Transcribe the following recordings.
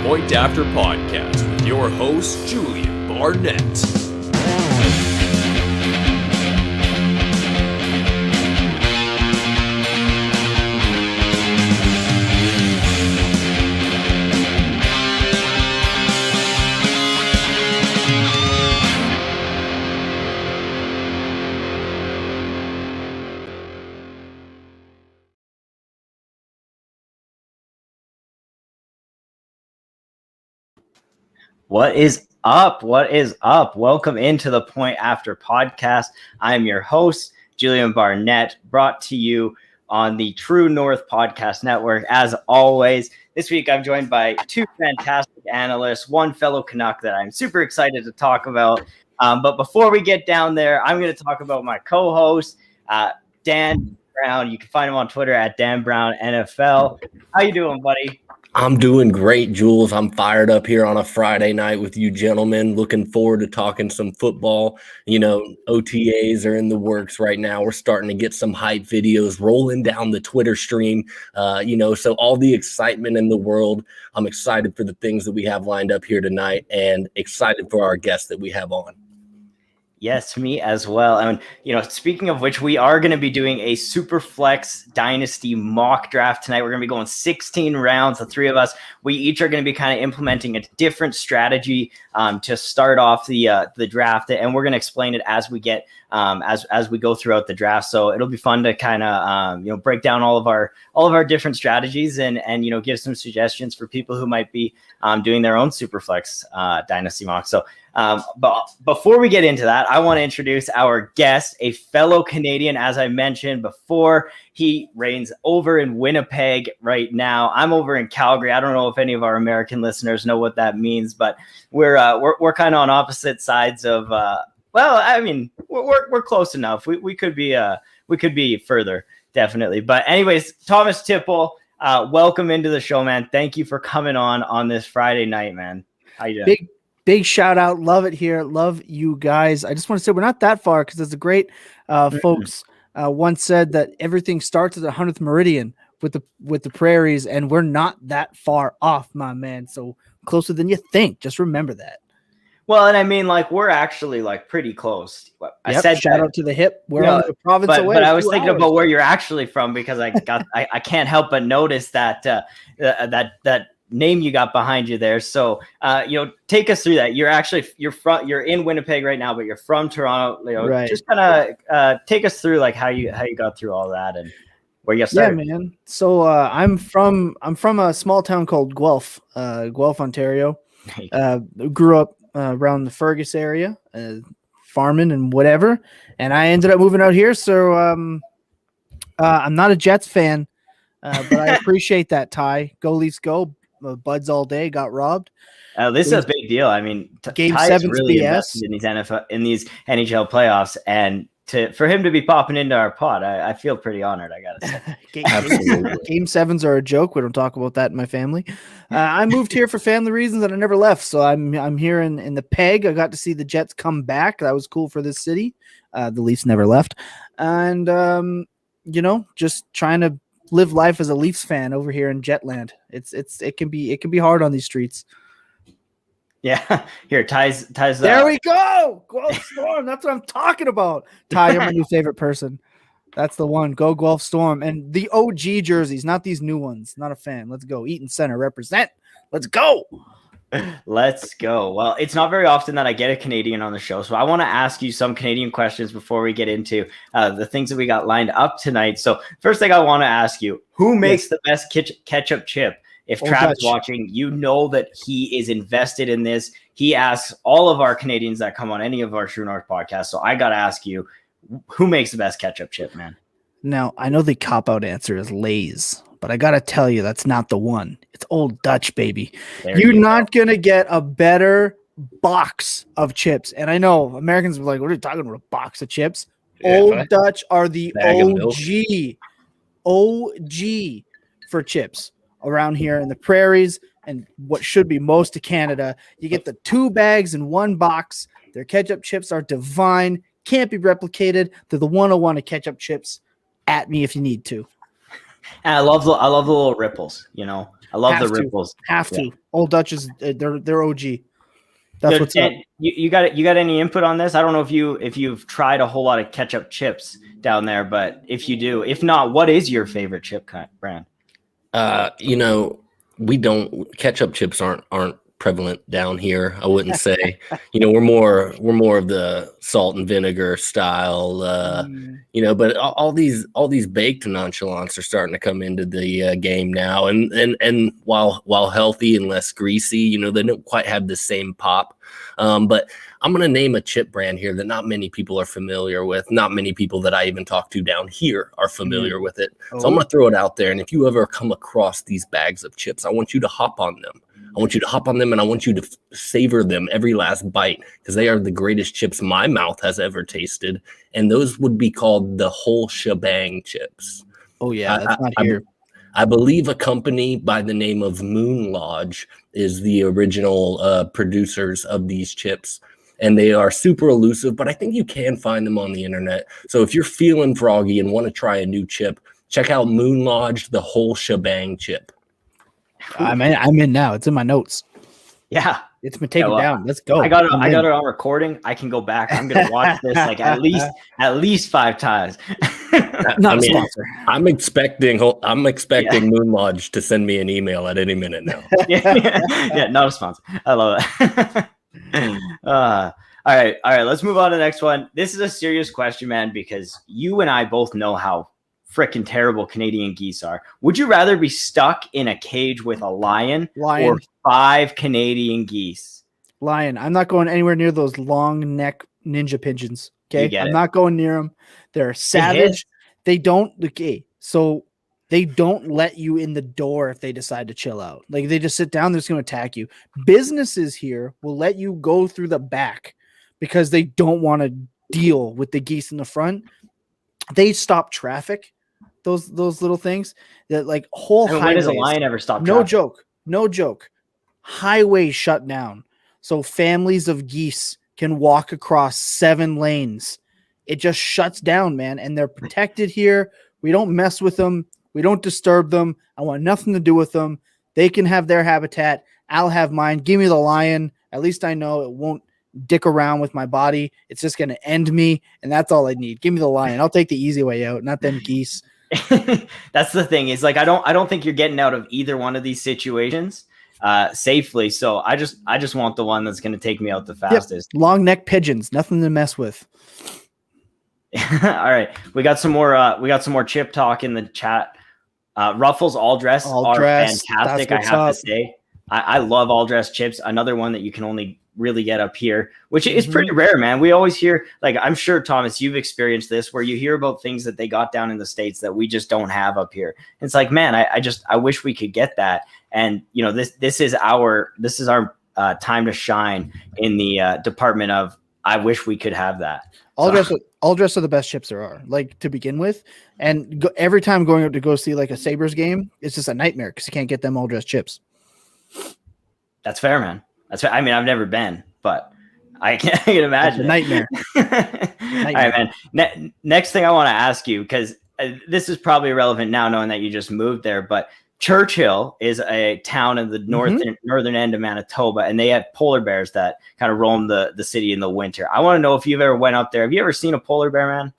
Point After Podcast with your host, Julien Barnett. What is up? What is up? Welcome into the Point After Podcast. I am your host, Julien Barnett, brought to you on the True North Podcast Network. As always, this week I'm joined by two fantastic analysts, one fellow Canuck that I'm super excited to talk about. But before we get down there, I'm going to talk about my co-host, Dan Brown. You can find him on Twitter at Dan Brown NFL. How you doing, buddy? I'm doing great, Jules. I'm fired up here on a Friday night with you gentlemen. Looking forward to talking some football. You know, OTAs are in the works right now. We're starting to get some hype videos rolling down the Twitter stream. So all the excitement in the world. I'm excited for the things that we have lined up here tonight and excited for our guests that we have on. Yes, me as well. And, speaking of which, we are going to be doing a Superflex Dynasty mock draft tonight. We're going to be going 16 rounds, the three of us. We each are going to be kind of implementing a different strategy to start off the draft. And we're going to explain it as we get as we go throughout the draft. So it'll be fun to kind of, break down all of our different strategies and give some suggestions for people who might be doing their own Superflex Dynasty mock. So, but before we get into that, I want to introduce our guest, a fellow Canadian. As I mentioned before, he reigns over in Winnipeg right now. I'm over in Calgary. I don't know if any of our American listeners know what that means, but we're kind of on opposite sides of. We're close enough. We could be further, definitely. But anyways, Thomas Tipple, welcome into the show, man. Thank you for coming on this Friday night, man. How you doing? Big shout out. Love it here. Love you guys. I just want to say we're not that far because there's a great folks once said that everything starts at the 100th meridian with the prairies, and we're not that far off, my man. So closer than you think. Just remember that. Well, and I mean, we're actually pretty close. I said shout out to the hip. We're on the province away. But I was thinking about where you're actually from because I can't help but notice that that name you got behind you there. So take us through that. You're in Winnipeg right now, but you're from Toronto. Right. Just kind of take us through how you got through all that and where you got started. Yeah, man. So I'm from a small town called Guelph, Ontario. Grew up around the Fergus area, farming and whatever, and I ended up moving out here. So I'm not a Jets fan, but I appreciate that. Ty, go Leafs, go! Buds all day got robbed. This is a big deal. I mean, Game Ty 7 really BS invested in these NHL playoffs, and for him to be popping into our pod, I feel pretty honored. I gotta say, Game 7s are a joke. We don't talk about that in my family. I moved here for family reasons, and I never left. So I'm here in the Peg. I got to see the Jets come back. That was cool for this city. The Leafs never left, and just trying to live life as a Leafs fan over here in Jetland. It can be hard on these streets. Yeah, here Ty's. There we go. Guelph Storm. That's what I'm talking about. Ty, you're my new favorite person. That's the one. Go Guelph Storm and the OG jerseys, not these new ones. Not a fan. Let's go. Eaton Center represent. Let's go. Let's go. Well, it's not very often that I get a Canadian on the show, so I want to ask you some Canadian questions before we get into the things that we got lined up tonight. So first thing I want to ask you, who makes the best ketchup chip? If Trav's watching, you know that he is invested in this. He asks all of our Canadians that come on any of our True North podcasts. So I got to ask you, who makes the best ketchup chip, man? Now, I know the cop-out answer is Lay's, but I got to tell you, that's not the one. It's Old Dutch, baby. You're not going to get a better box of chips. And I know Americans are like, what are you talking about, a box of chips? Yeah, Old Dutch are the OG for chips. Around here in the prairies and what should be most of Canada. You get the 2 bags in one box. Their ketchup chips are divine, can't be replicated. They're the 101 of ketchup chips. At me if you need to. And I love the little ripples. You know, I love the ripples. Have to. Old Dutch is they're OG. That's what's up. You got any input on this? I don't know if you've tried a whole lot of ketchup chips down there, but if you do, if not, what is your favorite chip brand? We don't ketchup chips aren't prevalent down here. I wouldn't say. We're more of the salt and vinegar style. But all these baked nonchalants are starting to come into the game now. And while healthy and less greasy, they don't quite have the same pop. But I'm going to name a chip brand here that not many people are familiar with. Not many people that I even talk to down here are familiar with it. So I'm going to throw it out there. And if you ever come across these bags of chips, I want you to hop on them. And I want you to savor them every last bite, because they are the greatest chips my mouth has ever tasted. And those would be called the whole shebang chips. Oh, yeah. That's not here. I believe a company by the name of Moon Lodge is the original producers of these chips. And they are super elusive, but I think you can find them on the internet. So if you're feeling froggy and want to try a new chip, check out Moon Lodge, the whole shebang chip. I'm in now. It's in my notes. Yeah. It's been taken down. Let's go. I got it on recording. I can go back. I'm gonna watch this like at least 5 times. Not a sponsor. I'm expecting Moon Lodge to send me an email at any minute now. Yeah, not a sponsor. I love it. All right. Let's move on to the next one. This is a serious question, man, because you and I both know how freaking terrible Canadian geese are. Would you rather be stuck in a cage with a lion. or 5 Canadian geese? Lion. I'm not going anywhere near those long neck ninja pigeons. Okay. I'm not going near them. They're savage. They don't let you in the door if they decide to chill out. Like, they just sit down, they're just going to attack you. Businesses here will let you go through the back because they don't want to deal with the geese in the front. They stop traffic. Those little things that like whole highways. When does a lion ever stop traffic? No joke. Highways shut down. So families of geese can walk across 7 lanes. It just shuts down, man. And they're protected here. We don't mess with them. We don't disturb them. I want nothing to do with them. They can have their habitat. I'll have mine. Give me the lion. At least I know it won't dick around with my body. It's just going to end me. And that's all I need. Give me the lion. I'll take the easy way out, not them geese. That's the thing. Is like I don't think you're getting out of either one of these situations safely. So I just want the one that's going to take me out the fastest. Yep. Long neck pigeons, nothing to mess with. All right, we got some more chip talk in the chat. Ruffles all dress are fantastic. I have to say, I love all dress chips. Another one that you can only really get up here, which is pretty rare, man. We always hear, like, I'm sure, Thomas, you've experienced this, where you hear about things that they got down in the States that we just don't have up here. It's like, man, I wish we could get that. And this is our time to shine in the department of, I wish we could have that. All dress are the best chips there are, like, to begin with. And every time going out to go see like a Sabres game, it's just a nightmare because you can't get them all dress chips. That's fair, man. I mean, I've never been, but I can imagine. It's a nightmare. All right, man. Next thing I want to ask you, because this is probably irrelevant now, knowing that you just moved there, but Churchill is a town in the northern end of Manitoba, and they have polar bears that kind of roam the city in the winter. I want to know if you've ever went up there. Have you ever seen a polar bear, man?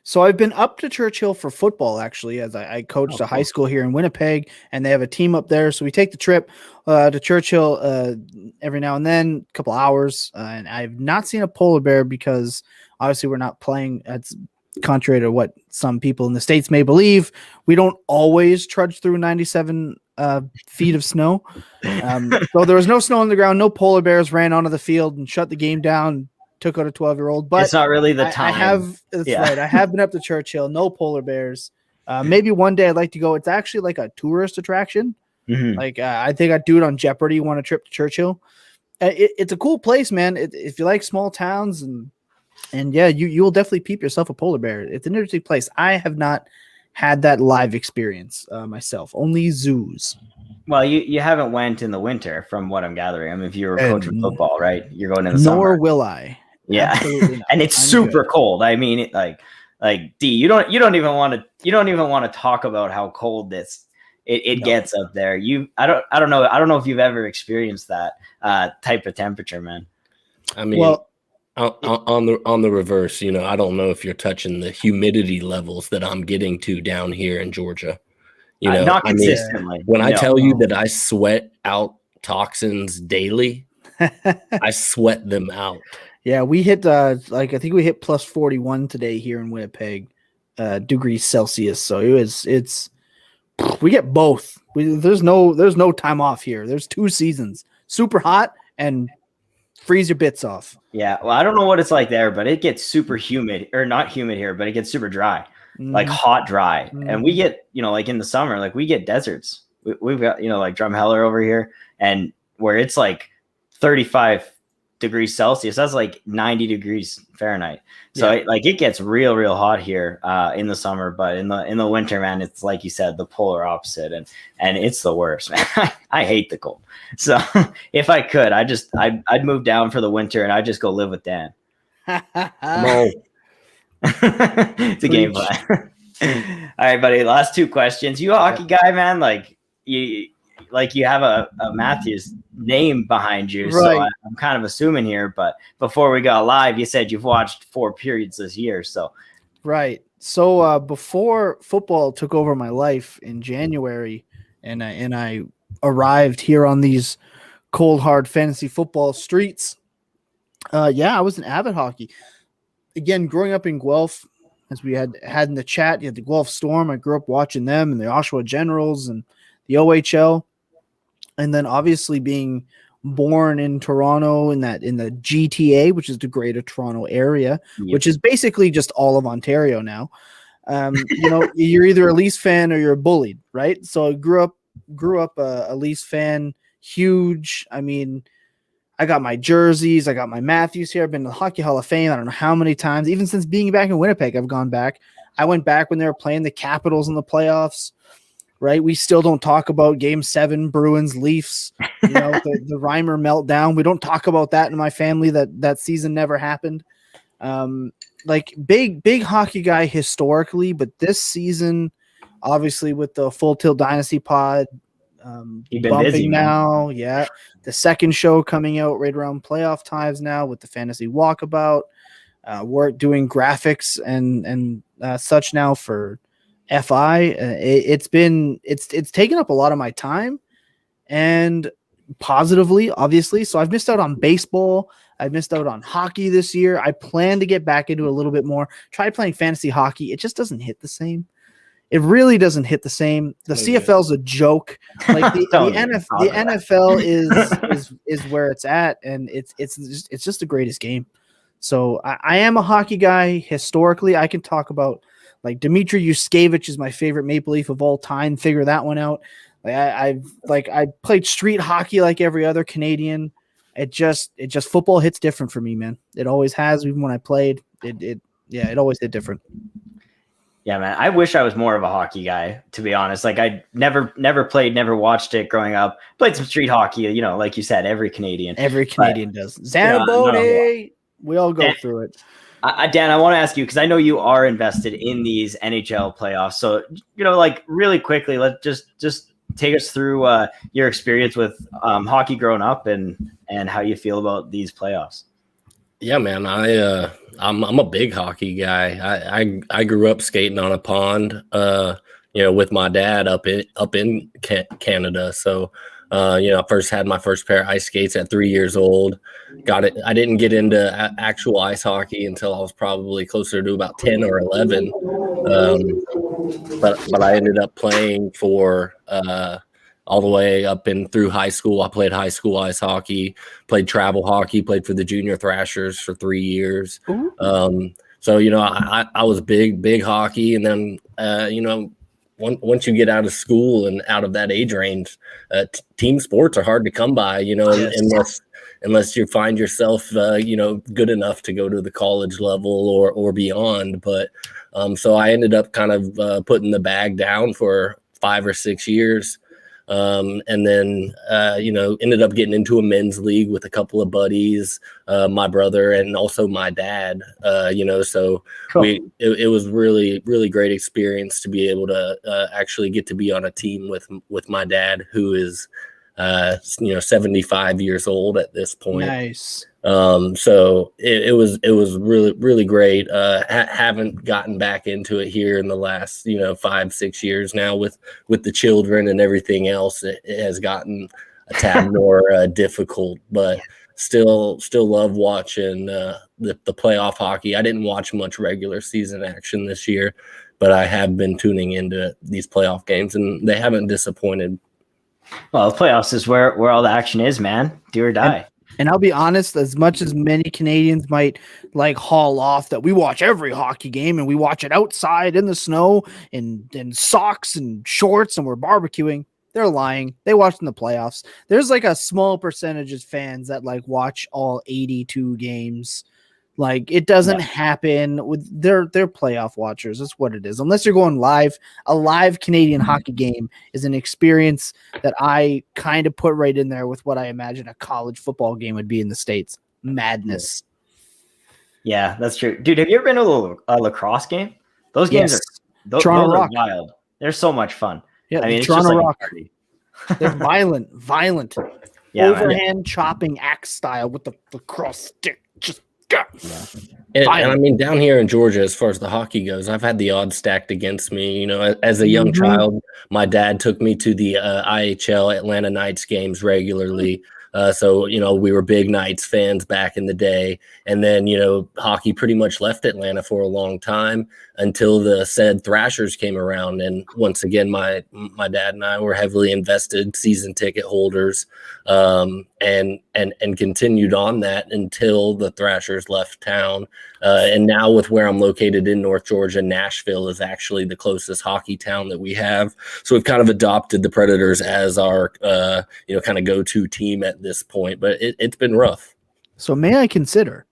So I've been up to Churchill for football, actually, as I coached a high school here in Winnipeg, and they have a team up there. So we take the trip to Churchill every now and then, a couple hours. And I've not seen a polar bear because obviously we're not playing. That's contrary to what some people in the States may believe. We don't always trudge through 97 feet of snow. So there was no snow on the ground. No polar bears ran onto the field and shut the game down. Took out a 12-year-old, but it's not really the time. Right. I have been up to Churchill. No polar bears. Maybe one day I'd like to go. It's actually like a tourist attraction. Like I think I'd do it on Jeopardy. Want a trip to Churchill? It's a cool place, man. If you like small towns and yeah, you will definitely peep yourself a polar bear. It's an interesting place. I have not had that live experience myself. Only zoos. Well, you haven't went in the winter, from what I'm gathering. I mean, if you were coaching football, right? You're going in the summer. Nor will I. Yeah, and it's super cold. I mean, Like D, you don't even want to talk about how cold it gets up there. I don't know if you've ever experienced that type of temperature, man. I mean, on the reverse, I don't know if you're touching the humidity levels that I'm getting to down here in Georgia. Not consistently. When I tell you that I sweat out toxins daily, I sweat them out. Yeah, we hit I think we hit plus 41 today here in Winnipeg, degrees Celsius. So we get both. There's no time off here. There's 2 seasons: super hot and freeze your bits off. Yeah, well, I don't know what it's like there, but it gets super humid, or not humid here, but it gets super dry, like hot dry. And we get, like in the summer, like we get deserts. We've got, like Drumheller over here, and where it's like 35 degrees Celsius, that's like 90 degrees Fahrenheit. So it gets real hot here in the summer, but in the winter, man, it's like you said, the polar opposite, and it's the worst, man. I hate the cold. So if I could, I'd move down for the winter and I'd just go live with Dan. Come on. It's a game plan. All right, buddy. Last 2 questions. You a hockey guy, man? Like you have a Matthews name behind you, right? So I'm kind of assuming here. But before we got live, you said you've watched 4 periods this year. So right. So before football took over my life in January, and I arrived here on these cold hard fantasy football streets. I was an avid hockey. Again, growing up in Guelph, as we had in the chat, you had the Guelph Storm. I grew up watching them and the Oshawa Generals and the OHL. And then obviously being born in Toronto in the GTA, which is the Greater Toronto Area, which is basically just all of Ontario now. You're either a Leafs fan or you're bullied, right? So I grew up a Leafs fan, huge. I mean, I got my jerseys, I got my Matthews here. I've been to the Hockey Hall of Fame I don't know how many times. Even since being back in Winnipeg, I've gone back. I went back when they were playing the Capitals in the playoffs. Right, we still don't talk about Game 7 Bruins Leafs. The Reimer meltdown. We don't talk about that in my family. That season never happened. Big hockey guy historically, but this season, obviously with the Full Tilt Dynasty pod, you've been busy now. Yeah, the second show coming out right around playoff times now with the Fantasy Walkabout. We're doing graphics and such now for FI. It's taken up a lot of my time, and positively, obviously. So I've missed out on baseball. I've missed out on hockey this year. I plan to get back into a little bit more. Try playing fantasy hockey. It just doesn't hit the same. It really doesn't hit the same. The CFL is a joke. Like the NFL is where it's at, and it's just the greatest game. So I am a hockey guy historically. I can talk about. Like Dmitry Yushkevich is my favorite Maple Leaf of all time. Figure that one out. I played street hockey like every other Canadian. It just football hits different for me, man. It always has. Even when I played, it always hit different. Yeah, man. I wish I was more of a hockey guy, to be honest. Like I never played, never watched it growing up. Played some street hockey, like you said, every Canadian does. Zamboni. We all go through it. Dan, I want to ask you, because I know you are invested in these NHL playoffs. So, really quickly, let's just take us through your experience with hockey growing up and how you feel about these playoffs. Yeah, man, I'm a big hockey guy. I grew up skating on a pond, with my dad up in Canada. So, I first had my first pair of ice skates at 3 years old. Got it. I didn't get into actual ice hockey until I was probably closer to about 10 or 11. But I ended up playing for all the way up and through high school. I played high school ice hockey, played travel hockey, played for the Junior Thrashers for 3 years. So, I was big hockey. And then, once you get out of school and out of that age range, team sports are hard to come by, unless you find yourself, good enough to go to the college level or beyond. But so I ended up kind of putting the bag down for 5 or 6 years. And then, ended up getting into a men's league with a couple of buddies, my brother and also my dad, so Cool. it was really, really great experience to be able to actually get to be on a team with my dad, who is 75 years old at this point. Nice. So it was really, really great. Haven't gotten back into it here in the last 5-6 years now with the children and everything else. It has gotten a tad more difficult, but still love watching the playoff hockey. I didn't watch much regular season action this year, but I have been tuning into these playoff games, and they haven't disappointed. Well, the playoffs is where all the action is, man. Do or die. And I'll be honest, as much as many Canadians might haul off that we watch every hockey game and we watch it outside in the snow in socks and shorts and we're barbecuing, they're lying. They watch in the playoffs. There's a small percentage of fans that watch all 82 games. It doesn't happen with they're playoff watchers. That's what it is. Unless you're going live, a live Canadian hockey game is an experience that I kind of put right in there with what I imagine a college football game would be in the States. Madness. Yeah, that's true. Dude, have you ever been to a lacrosse game? Those games are Toronto those Rock. are wild. They're so much fun. Yeah, I mean, it's Toronto just Rock. a party. They're violent. Yeah, overhand chopping axe style with the lacrosse stick. Just And I mean, down here in Georgia, as far as the hockey goes, I've had the odds stacked against me. As a young child, my dad took me to the IHL Atlanta Knights games regularly. So we were big Knights fans back in the day. And then, hockey pretty much left Atlanta for a long time until the said Thrashers came around. And once again, my dad and I were heavily invested season ticket holders, and continued on that until the Thrashers left town. And now with where I'm located in North Georgia, Nashville is actually the closest hockey town that we have. So we've kind of adopted the Predators as our, kind of go-to team at this point, but it's been rough. So may I consider,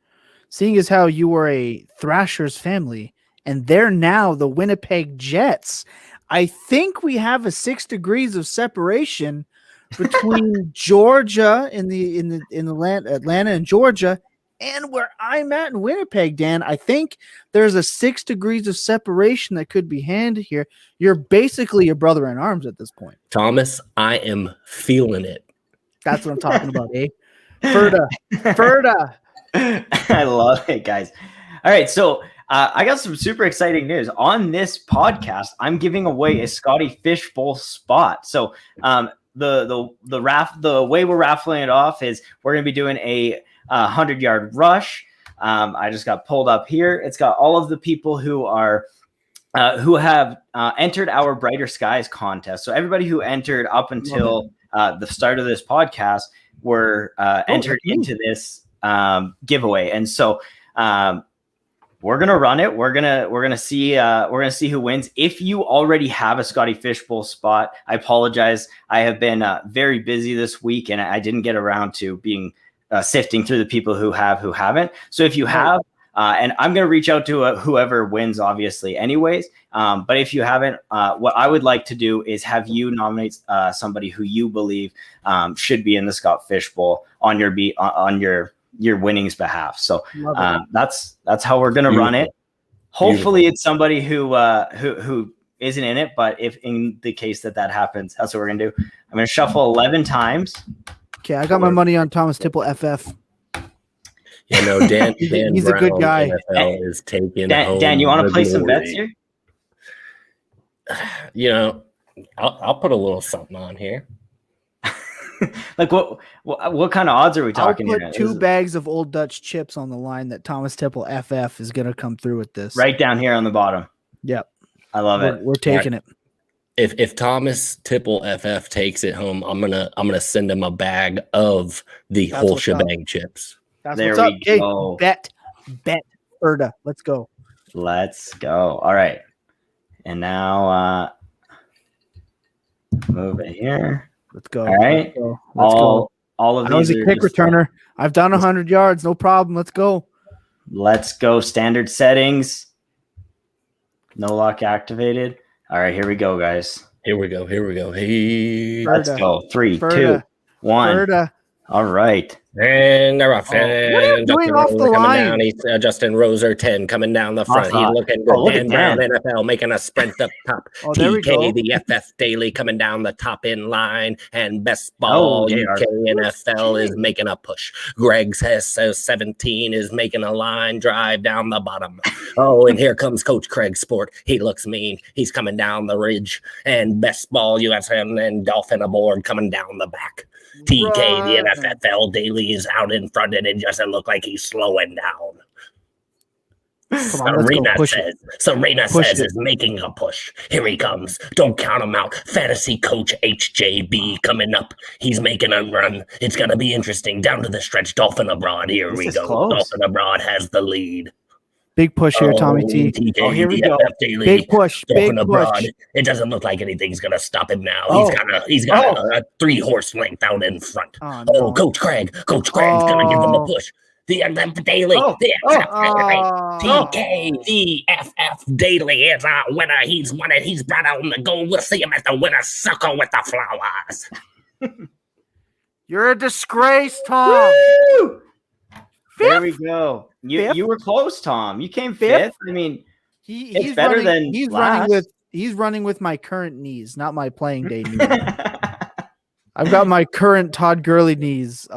seeing as how you were a Thrashers family and they're now the Winnipeg Jets, I think we have a 6 degrees of separation between Georgia in the Atlanta and Georgia and where I'm at in Winnipeg, Dan. I think there's a 6 degrees of separation that could be handed here. You're basically a brother in arms at this point. Thomas, I am feeling it. That's what I'm talking about, eh? Ferda. I love it, guys. All right, so I got some super exciting news. On this podcast, I'm giving away a Scotty Fishbowl spot. So the way we're raffling it off is we're going to be doing a 100-yard rush. I just got pulled up here. It's got all of the people who have entered our Brighter Skies contest. So everybody who entered up until the start of this podcast were entered into this giveaway. And so we're gonna run it. We're gonna see who wins. If you already have a Scotty Fishbowl spot, I apologize. I have been very busy this week, and I didn't get around to being sifting through the people who haven't. So if you have, and I'm gonna reach out to whoever wins, obviously, anyways. But if you haven't, what I would like to do is have you nominate somebody who you believe should be in the Scott Fishbowl on your winning's behalf. So that's how we're gonna run it. Hopefully it's somebody who isn't in it, but if in the case that happens, that's what we're gonna do. I'm gonna shuffle 11 times. Okay, I got my money on Thomas Tipple FF. Yeah, no, Dan. He's Brown, a good guy. NFL is taking Dan, you want to play some bets here? I'll put a little something on here. Like what kind of odds are we talking I'll here? put 2 bags of Old Dutch chips on the line that Thomas Tipple FF is going to come through with this. Right down here on the bottom. Yep. I love it. We're taking it. If Thomas Tipple FF takes it home, I'm gonna send him a bag of the whole shebang chips. That's there what's up. we go. Hey, bet, Ferda. Let's go. Let's go. All right. And now move it here. Let's go. All right. Let's go. All of I was these a are kick just, returner. I've done 100 yards. No problem. Let's go. Let's go. Standard settings. No lock activated. All right, here we go, guys. Here we go. Hey. Let's go. 3, 2, Ferda. 1. Ferda. All right. And they're off. What are you doing off the coming line? down. He's Justin Roser 10 coming down the front. He's looking good. Look at Dan Brown, Dan. NFL, making a sprint up top. Oh, there we go. TK, the FF Daily, coming down the top in line. And Best Ball, UK NFL is making a push. Greg says 17 is making a line drive down the bottom. Oh, and here comes Coach Craig Sport. He looks mean. He's coming down the ridge. And Best Ball, USM, and Dolphin aboard coming down the back. TK, the NFL Daily, is out in front, and it doesn't look like he's slowing down. Serena says is making a push. Here he comes. Don't count him out. Fantasy coach HJB coming up. He's making a run. It's going to be interesting. Down to the stretch. Dolphin abroad. Here we go. Close. Dolphin abroad has the lead. Big push here, Tommy T. TK, here we go. Daily, Big push. Dolphin Big abroad. push. It doesn't look like anything's going to stop him now. Oh. He's got a 3-horse length out in front. Oh, no. Coach Craig's going to give him a push. The Daily, TK, the FF Daily is our winner. He's won it. He's brought out the goal. We'll see him at the winner's circle with the flowers. You're a disgrace, Tom. Woo! There we go. You were close, Tom. You came fifth. I mean, He's better running, than he's last. running with my current knees, not my playing day knees. I've got my current Todd Gurley knees.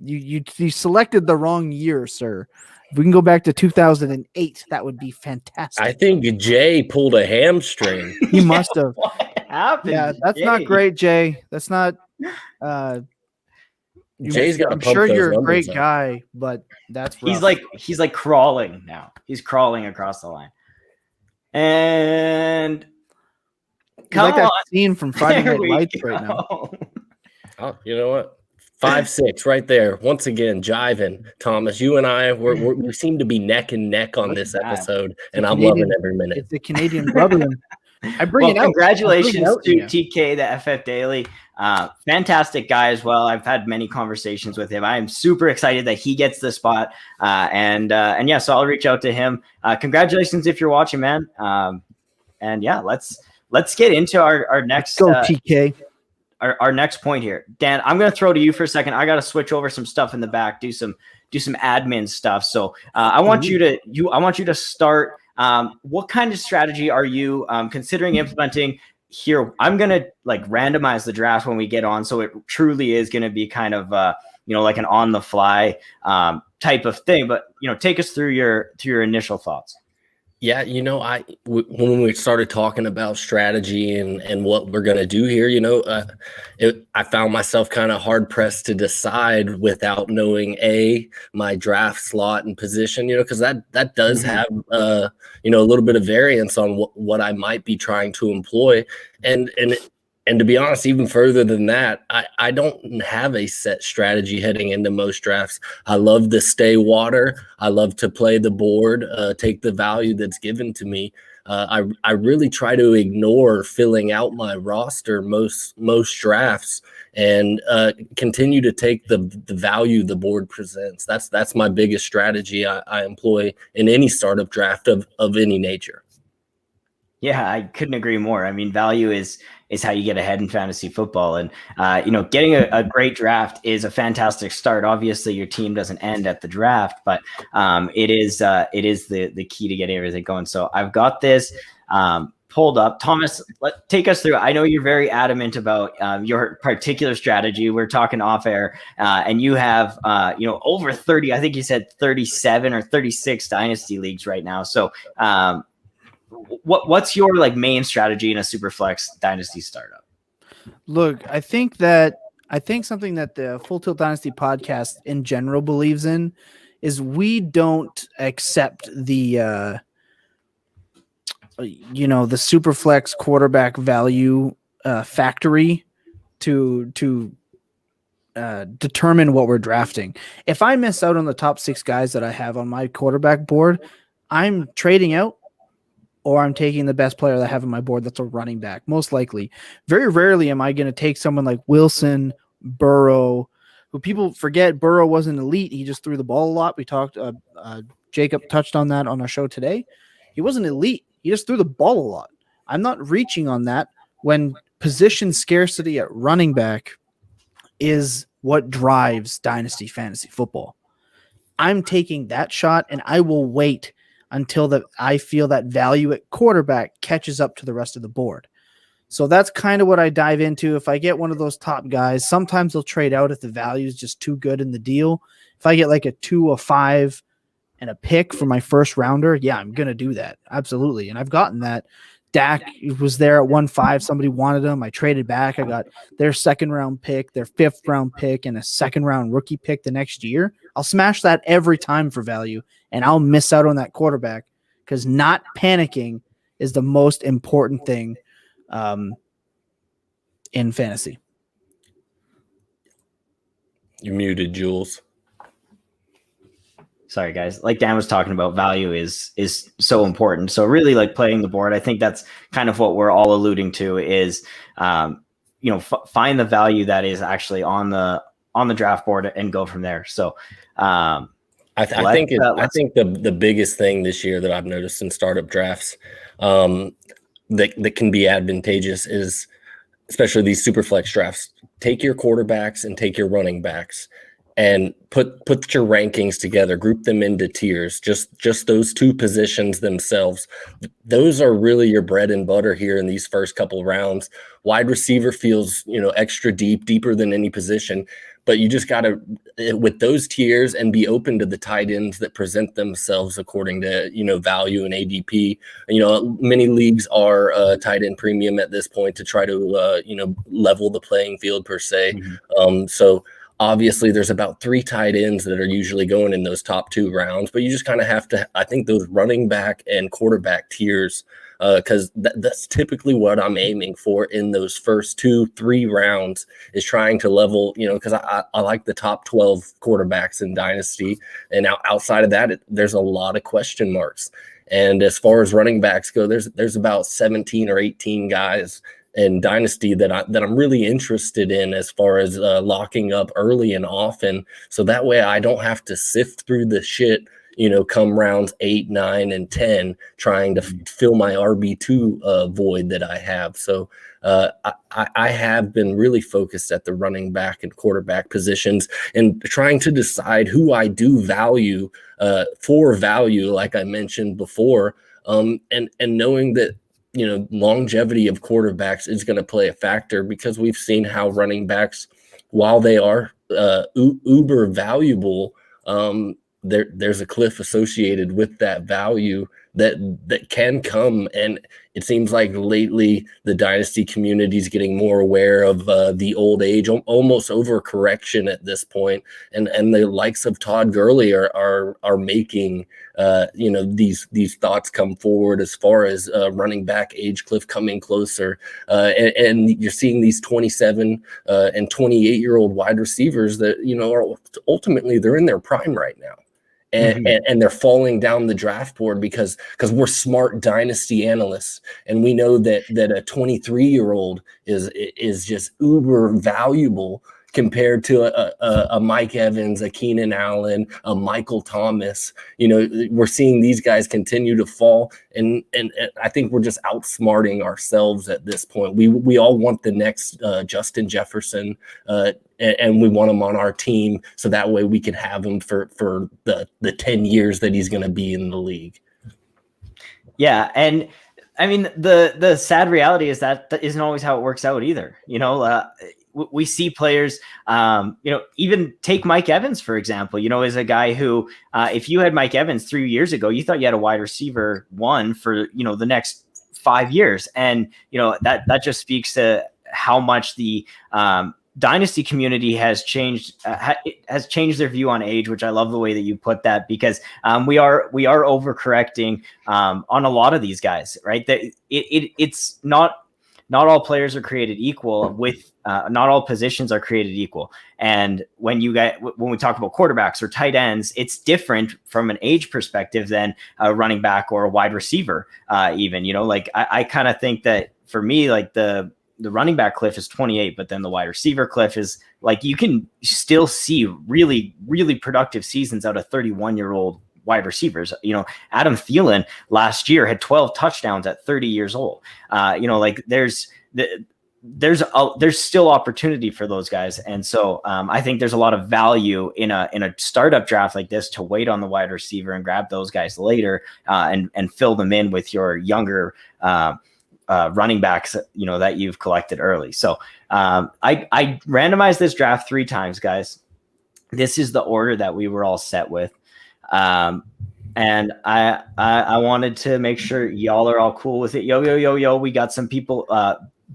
You selected the wrong year, sir. If we can go back to 2008, that would be fantastic. I think Jay pulled a hamstring. He must have. What happened? Yeah, that's not great, Jay. That's not. Jay's got. I'm sure you're a great guy, but that's rough. He's like crawling now. He's crawling across the line. And He's like that scene from Friday Night Lights right now. Oh, you know what? 5-6 right there. Once again, jiving. Thomas, you and I, we seem to be neck and neck on this episode, and I'm loving every minute. It's a Canadian brotherhood. I bring it out. Congratulations to TK, the FF Daily. Fantastic guy as well. I've had many conversations with him. I am super excited that he gets the spot. And yeah, so I'll reach out to him. Congratulations if you're watching, man. And yeah, let's get into our next TK. Our next point here. Dan, I'm going to throw to you for a second. I got to switch over some stuff in the back, do some admin stuff. So I want you to start. What kind of strategy are you considering implementing here? I'm going to randomize the draft when we get on. So it truly is going to be kind of, like an on the fly type of thing, but take us through your initial thoughts. Yeah, when we started talking about strategy and what we're going to do here, I found myself kind of hard pressed to decide without knowing my draft slot and position, because that does have a little bit of variance on what I might be trying to employ. And to be honest, even further than that, I don't have a set strategy heading into most drafts. I love to stay water. I love to play the board, take the value that's given to me. I really try to ignore filling out my roster most drafts and continue to take the value the board presents. That's my biggest strategy I employ in any startup draft of any nature. Yeah, I couldn't agree more. I mean, value is how you get ahead in fantasy football. And, getting a great draft is a fantastic start. Obviously, your team doesn't end at the draft, but it is the key to getting everything going. So I've got this pulled up. Thomas, take us through. I know you're very adamant about your particular strategy. We're talking off air, and you have, over 30, I think you said 37 or 36 dynasty leagues right now. So, what's your main strategy in a super flex dynasty startup? Look, I think something that the Full Tilt Dynasty podcast in general believes in is we don't accept the the super flex quarterback value factory to determine what we're drafting. If I miss out on the top 6 guys that I have on my quarterback board, I'm trading out, or I'm taking the best player that I have on my board that's a running back, most likely. Very rarely am I going to take someone like Wilson, Burrow, who people forget Burrow wasn't elite. He just threw the ball a lot. We talked, Jacob touched on that on our show today. He wasn't elite. He just threw the ball a lot. I'm not reaching on that when position scarcity at running back is what drives dynasty fantasy football. I'm taking that shot, and I will wait until I feel that value at quarterback catches up to the rest of the board. So that's kind of what I dive into. If I get one of those top guys, sometimes they'll trade out if the value is just too good in the deal. If I get like a 2, a 5, and a pick for my first rounder, yeah, I'm going to do that. Absolutely. And I've gotten that. Dak was there at 1-5. Somebody wanted him. I traded back. I got their second round pick, their 5th round pick, and a second round rookie pick the next year. I'll smash that every time for value, and I'll miss out on that quarterback because not panicking is the most important thing in fantasy. You're muted, Jules. Sorry, guys. Like Dan was talking about, value is so important. So really, like, playing the board, I think that's kind of what we're all alluding to is, find the value that is actually on the draft board and go from there. So I think the biggest thing this year that I've noticed in startup drafts that can be advantageous is, especially these super flex drafts, take your quarterbacks and take your running backs and put your rankings together, group them into tiers, just those two positions themselves. Those are really your bread and butter here in these first couple rounds. Wide receiver feels, extra deeper than any position, but you just got to, with those tiers, and be open to the tight ends that present themselves according to, value and ADP. Many leagues are tight end premium at this point to try to, level the playing field per se. Mm-hmm. So obviously, there's about 3 tight ends that are usually going in those top 2 rounds, but you just kind of have to, I think, those running back and quarterback tiers, because that's typically what I'm aiming for in those first 2-3 rounds, is trying to level, because I like the top 12 quarterbacks in Dynasty. And outside of that, there's a lot of question marks. And as far as running backs go, there's about 17 or 18 guys in Dynasty that I'm really interested in as far as locking up early and often, so that way I don't have to sift through the shit, come rounds 8, 9, and 10, trying to fill my RB2 void that I have. So I have been really focused at the running back and quarterback positions and trying to decide who I do value for value, like I mentioned before, and knowing that longevity of quarterbacks is going to play a factor, because we've seen how running backs, while they are uber valuable, there's a cliff associated with that value that can come. And it seems like lately the Dynasty community is getting more aware of the old age, almost overcorrection at this point. And the likes of Todd Gurley are making these thoughts come forward as far as running back age cliff coming closer. And you're seeing these 27 and 28-year-old wide receivers that, are ultimately, they're in their prime right now. And they're falling down the draft board because we're smart Dynasty analysts, and we know that a 23-year-old is just uber valuable compared to a Mike Evans, a Keenan Allen, a Michael Thomas. We're seeing these guys continue to fall, and I think we're just outsmarting ourselves at this point. We all want the next Justin Jefferson, and we want him on our team, so that way we can have him for the 10 years that he's going to be in the league. Yeah, and I mean, the sad reality is that isn't always how it works out either. We see players, even take Mike Evans, for example, is a guy who, if you had Mike Evans 3 years ago, you thought you had a wide receiver 1 for, the next 5 years. And, that just speaks to how much the Dynasty community has changed their view on age, which I love the way that you put that, because we are overcorrecting on a lot of these guys, right? That it's not all players are created equal. With not all positions are created equal. And when we talk about quarterbacks or tight ends, it's different from an age perspective than a running back or a wide receiver. Even, I kind of think that for me, like the running back cliff is 28, but then the wide receiver cliff is like, you can still see really, really productive seasons out of 31-year-old wide receivers. Adam Thielen last year had 12 touchdowns at 30 years old. there's still opportunity for those guys. And so I think there's a lot of value in a startup draft like this to wait on the wide receiver and grab those guys later and fill them in with your younger running backs, that you've collected early. So I randomized this draft 3 times, guys. This is the order that we were all set with. And I wanted to make sure y'all are all cool with it. Yo. We got some people,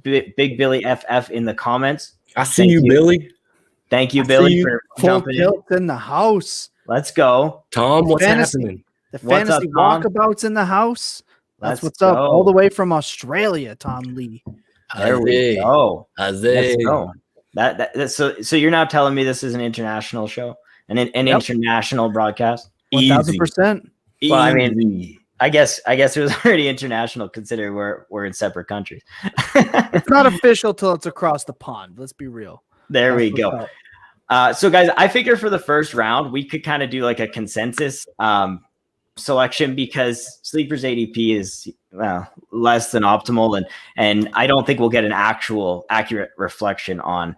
Big Billy FF in the comments. I see you, Billy. Thank you, Billy, for jumping in the house. Let's go. Tom, what's happening? The fantasy walkabout's in the house. That's what's up. All the way from Australia, Tom Lee. There we go. Let's go. So you're now telling me this is an international show, an international broadcast? 1,000%. Well, I mean, I guess it was already international considering we're in separate countries. It's not official till it's across the pond. Let's be real. There we go. So guys, I figure for the first round, we could kind of do like a consensus selection because Sleeper's ADP is less than optimal. And I don't think we'll get an actual accurate reflection on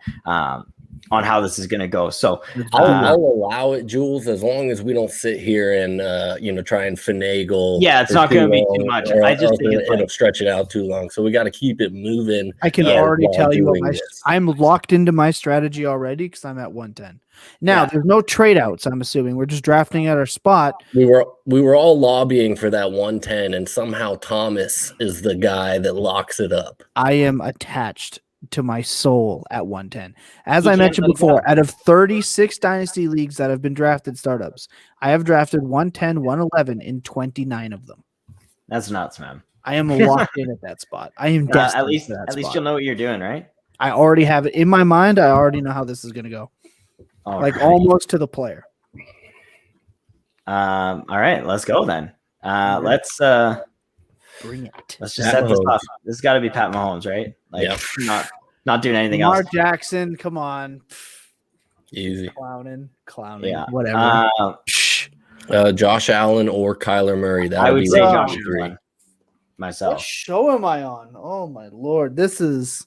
how this is going to go. So I'll allow it, Jules, as long as we don't sit here and try and finagle. Yeah, it's not going to be too much. I just think it'll stretch it out too long. So we got to keep it moving. I can already tell you I'm locked into my strategy already because I'm at 110. Now there's no trade outs. I'm assuming we're just drafting at our spot. We were all lobbying for that 110, and somehow Thomas is the guy that locks it up. I am attached to my soul at 110. As I mentioned before, out of 36 dynasty leagues that have been drafted startups, I have drafted 110, 111 in 29 of them. That's nuts, man. I am locked in at that spot. I am destined at least you'll know what you're doing, right? I already have it in my mind. I already know how this is going to go. Almost to the player. All right, let's go then. Let's bring it. Let's just set this up. This has got to be Pat Mahomes, right? Not doing anything else. Lamar Jackson, come on. Easy. Clowning. Yeah. Whatever. Josh Allen or Kyler Murray. That I would say Josh 3 Allen myself. What show am I on? Oh my Lord. This is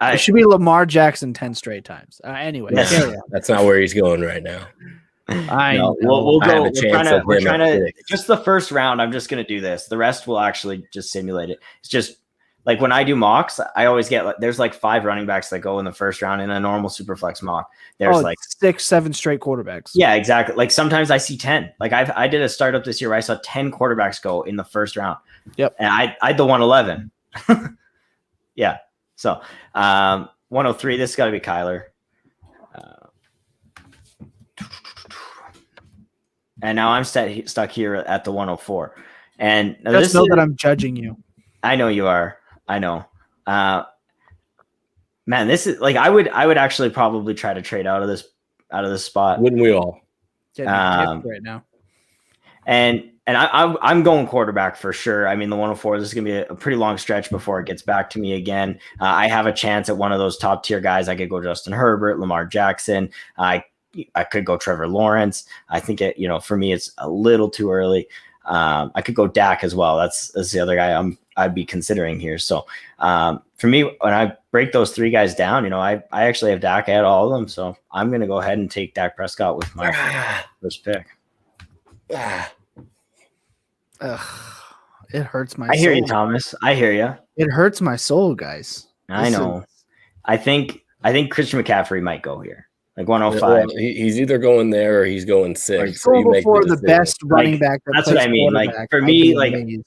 it should be Lamar Jackson 10 straight times. Anyway, that's not where he's going right now. I know. We'll go. We're trying to just the first round. I'm just going to do this. The rest will actually just simulate it. It's just like when I do mocks, I always get there's 5 running backs that go in the first round in a normal Superflex mock. There's 6, 7 straight quarterbacks. Yeah, exactly. Sometimes I see 10. I did a startup this year where I saw 10 quarterbacks go in the first round. Yep. And I had the 111. Yeah. So 103. This has got to be Kyler. And now I'm stuck here at the 104. And just know that I'm judging you. I know you are. I know. Man, this is I would actually probably try to trade out of this spot. Wouldn't we all? Right now. And I'm going quarterback for sure. I mean, the 104, this is going to be a pretty long stretch before it gets back to me again. I have a chance at one of those top tier guys. I could go Justin Herbert, Lamar Jackson. I could go Trevor Lawrence. I think for me, it's a little too early. I could go Dak as well. That's the other guy I'd be considering here. So for me, when I break those 3 guys down, I actually have Dak. I had all of them. So I'm going to go ahead and take Dak Prescott with my first pick. It hurts my soul. I hear you, Thomas. I hear you. It hurts my soul, guys. I know. I think Christian McCaffrey might go here. 105. Well, he's either going there or he's going 6. He's going before the best running back. That's what I mean. For me, in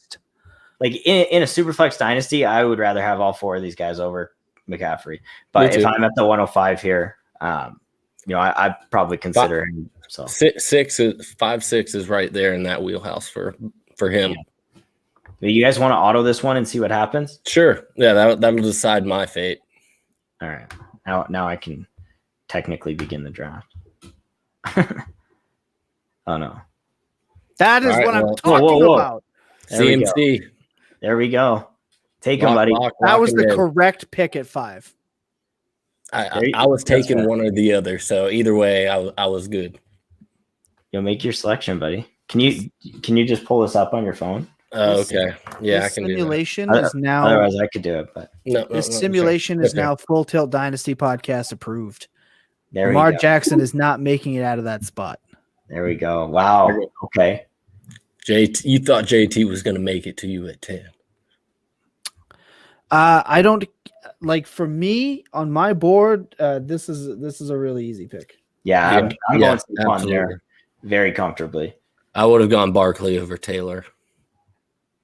a Superflex dynasty, I would rather have all 4 of these guys over McCaffrey. But if I'm at the 105 here, I'd probably consider him. So 5-6 is right there in that wheelhouse for him. Yeah. You guys want to auto this one and see what happens? Sure. Yeah, that'll decide my fate. All right. Now I can technically begin the draft. Oh no. That is what I'm talking about. CMC. There we go. Take him, buddy. That was the correct pick at 5. I was taking one or the other, so either way, I was good. You'll make your selection, buddy. Can you just pull this up on your phone? Oh, okay. Yeah, I This can do that. simulation is now. Otherwise, I could do it. But This simulation is Okay. now Full Tilt Dynasty podcast approved. there Lamar we go. Jackson is not making it out of that spot. There we go. Wow. Okay. JT, you thought JT was going to make it to you at 10. I don't like for me on my board. This is a really easy pick. Yeah, I'm going Saquon absolutely. there very comfortably. I would have gone Barkley over Taylor.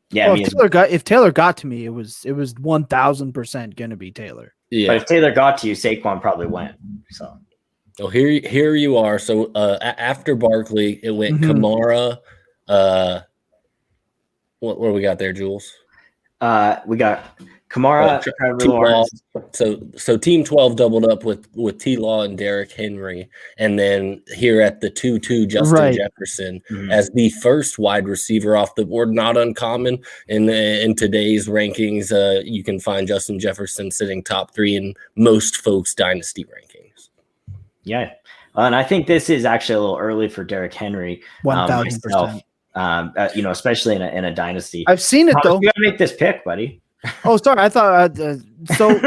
Yeah, Well, if Taylor got to me, it was 1000% going to be Taylor. Yeah. but if Taylor got to you, Saquon probably went. So So here you are. So after Barkley, it went Kamara. What do we got there, Jules? we got Kamara, Trevor Lawrence. So Team 12 doubled up with T-Law and Derrick Henry, and then here at the 2-2, Justin Jefferson as the first wide receiver off the board. Not uncommon in today's rankings. You can find Justin Jefferson sitting top 3 in most folks' dynasty rankings. Yeah, and I think this is actually a little early for Derrick Henry. 1000%. Especially in a dynasty. I've seen it though. You gotta make this pick, buddy. Oh, sorry. I thought so.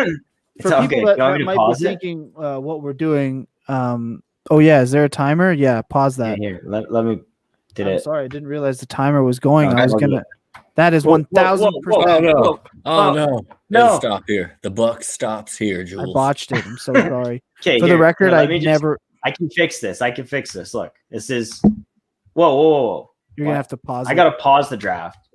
For okay. people that might be thinking what we're doing, is there a timer? Yeah, pause that. Yeah, here, let me. Sorry, I didn't realize the timer was going. No, I was gonna. That is 1000%. No, stop here. The buck stops here, Jules. I botched it. I'm so sorry. Okay, for the record, I can fix this. Look, this is. Whoa. You're gonna have to pause. I gotta pause the draft.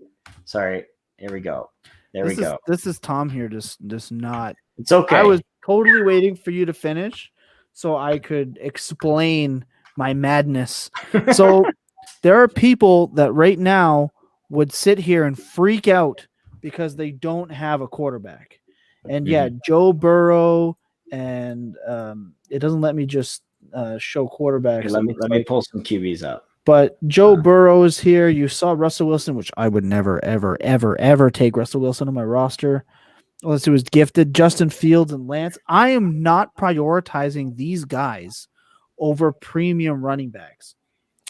Sorry. Here we go. This is Tom here. Just not. It's okay. I was totally waiting for you to finish so I could explain my madness. So there are people that right now would sit here and freak out because they don't have a quarterback. And Joe Burrow and it doesn't let me just show quarterbacks. Here, let me pull some QBs up. But Joe Burrow is here. You saw Russell Wilson, which I would never, ever, ever, ever take Russell Wilson on my roster unless it was gifted. Justin Fields and Lance. I am not prioritizing these guys over premium running backs.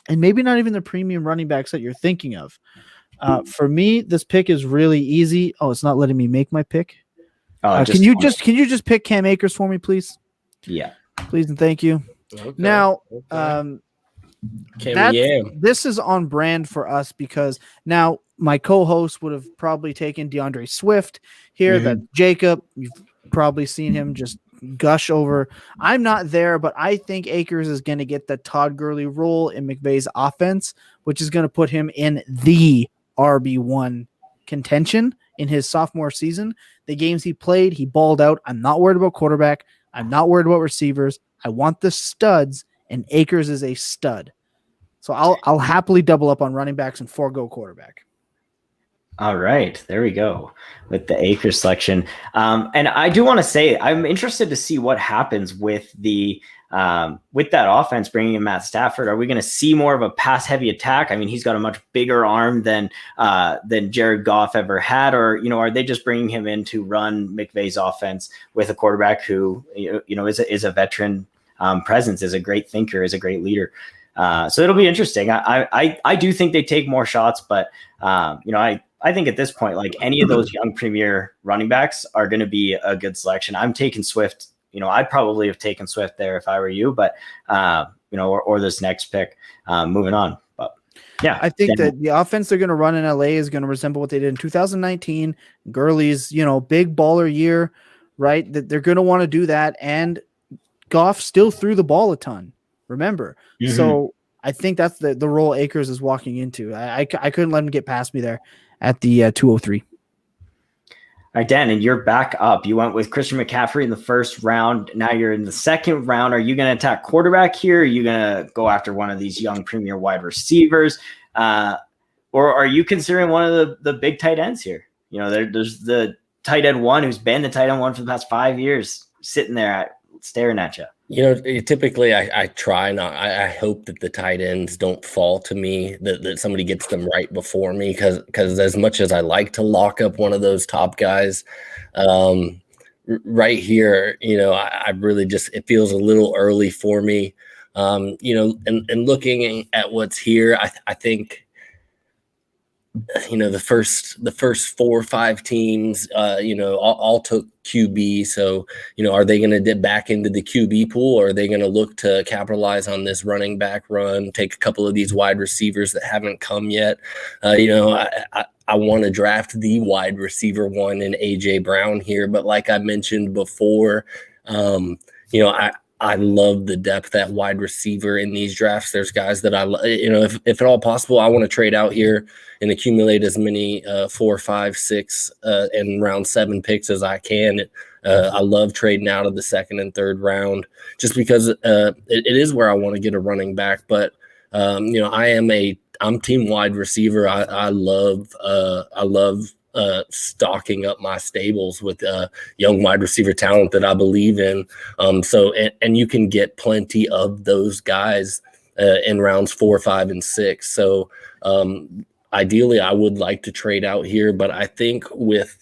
And maybe not even the premium running backs that you're thinking of. For me, this pick is really easy. Oh, it's not letting me make my pick. Can you just pick Cam Akers for me, please? Yeah. Please and thank you. Okay. Now, Cam this is on brand for us because now my co-host would have probably taken DeAndre Swift here. That Jacob, you've probably seen him just gush over. I'm not there, but I think Akers is going to get the Todd Gurley role in McVay's offense, which is going to put him in the RB1 contention in his sophomore season. The games he played, he balled out. I'm not worried about quarterback. I'm not worried about receivers. I want the studs, and Akers is a stud. So I'll happily double up on running backs and forego quarterback. All right, there we go with the Akers selection. And I do want to say I'm interested to see what happens with with that offense bringing in Matt Stafford. Are we going to see more of a pass-heavy attack? I mean, he's got a much bigger arm than Jared Goff ever had, or are they just bringing him in to run McVay's offense with a quarterback who is a veteran presence, is a great thinker, is a great leader. So it'll be interesting. I do think they take more shots, but I think at this point, like any of those young premier running backs are going to be a good selection. I'm taking Swift. I'd probably have taken Swift there if I were you, but or this next pick. Moving on, but yeah, I think that the offense they're going to run in LA is going to resemble what they did in 2019. Gurley's big baller year, right? That they're going to want to do that, and Goff still threw the ball a ton. Remember, so I think that's the role Akers is walking into. I couldn't let him get past me there at the 203. All right, Dan, and you're back up. You went with Christian McCaffrey in the first round. Now you're in the second round. Are you going to attack quarterback here? Are you going to go after one of these young premier wide receivers? Or are you considering one of the big tight ends here? There's the tight end one who's been the tight end one for the past 5 years, sitting there staring at you. Typically I try not. I hope that the tight ends don't fall to me, that somebody gets them right before me, because as much as I like to lock up one of those top guys, right here, I really just, it feels a little early for me, and looking at what's here, I think the first 4 or 5 teams, all took QB. So, are they going to dip back into the QB pool, or are they going to look to capitalize on this running back run, take a couple of these wide receivers that haven't come yet? I want to draft the wide receiver one in AJ Brown here, but like I mentioned before, I love the depth at wide receiver in these drafts. There's guys that if at all possible, I want to trade out here and accumulate as many 4, 5, 6 and round 7 picks as I can. I love trading out of the 2nd and 3rd round just because it is where I want to get a running back. But I'm team wide receiver. I love stocking up my stables with young wide receiver talent that I believe in. And you can get plenty of those guys in rounds 4, 5, and 6. So ideally, I would like to trade out here, but I think with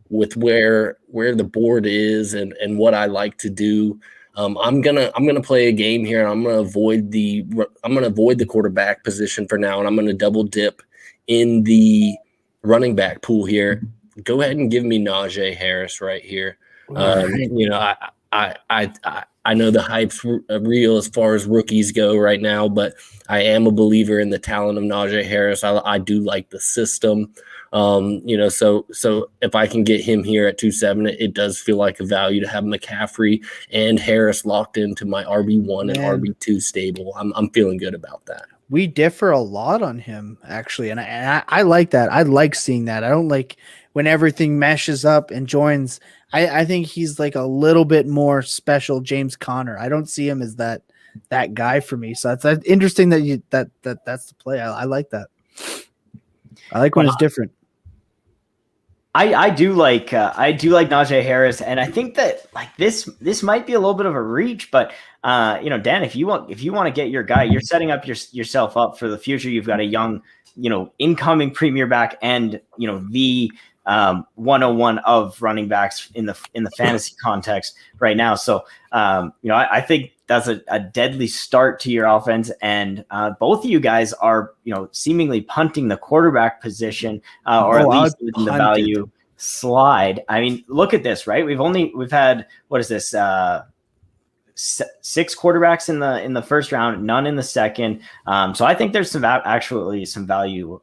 where the board is and what I like to do, I'm gonna play a game here, and I'm gonna avoid the quarterback position for now, and I'm gonna double dip in the running back pool here. Go ahead and give me Najee Harris right here. I know the hype's real as far as rookies go right now, but I am a believer in the talent of Najee Harris. I do like the system. So if I can get him here at 2.7, it does feel like a value to have McCaffrey and Harris locked into my RB1 and RB2 stable. I'm feeling good about that. We differ a lot on him, actually, and I like that. I like seeing that. I don't like when everything meshes up and joins. I think he's like a little bit more special James Conner. I don't see him as that guy for me. So that's interesting that that's the play. I like that. I like when it's different. I do like Najee Harris, and I think that like this might be a little bit of a reach, but Dan, if you want to get your guy, you're setting up yourself up for the future. You've got a young, incoming premier back, and the 101 of running backs in the fantasy context right now. So I think that's a deadly start to your offense, and both of you guys are seemingly punting the quarterback position, or at least within the value slide. I mean, look at this, right? We've had, what is this, 6 quarterbacks in the first round, none in the second. So I think there's some value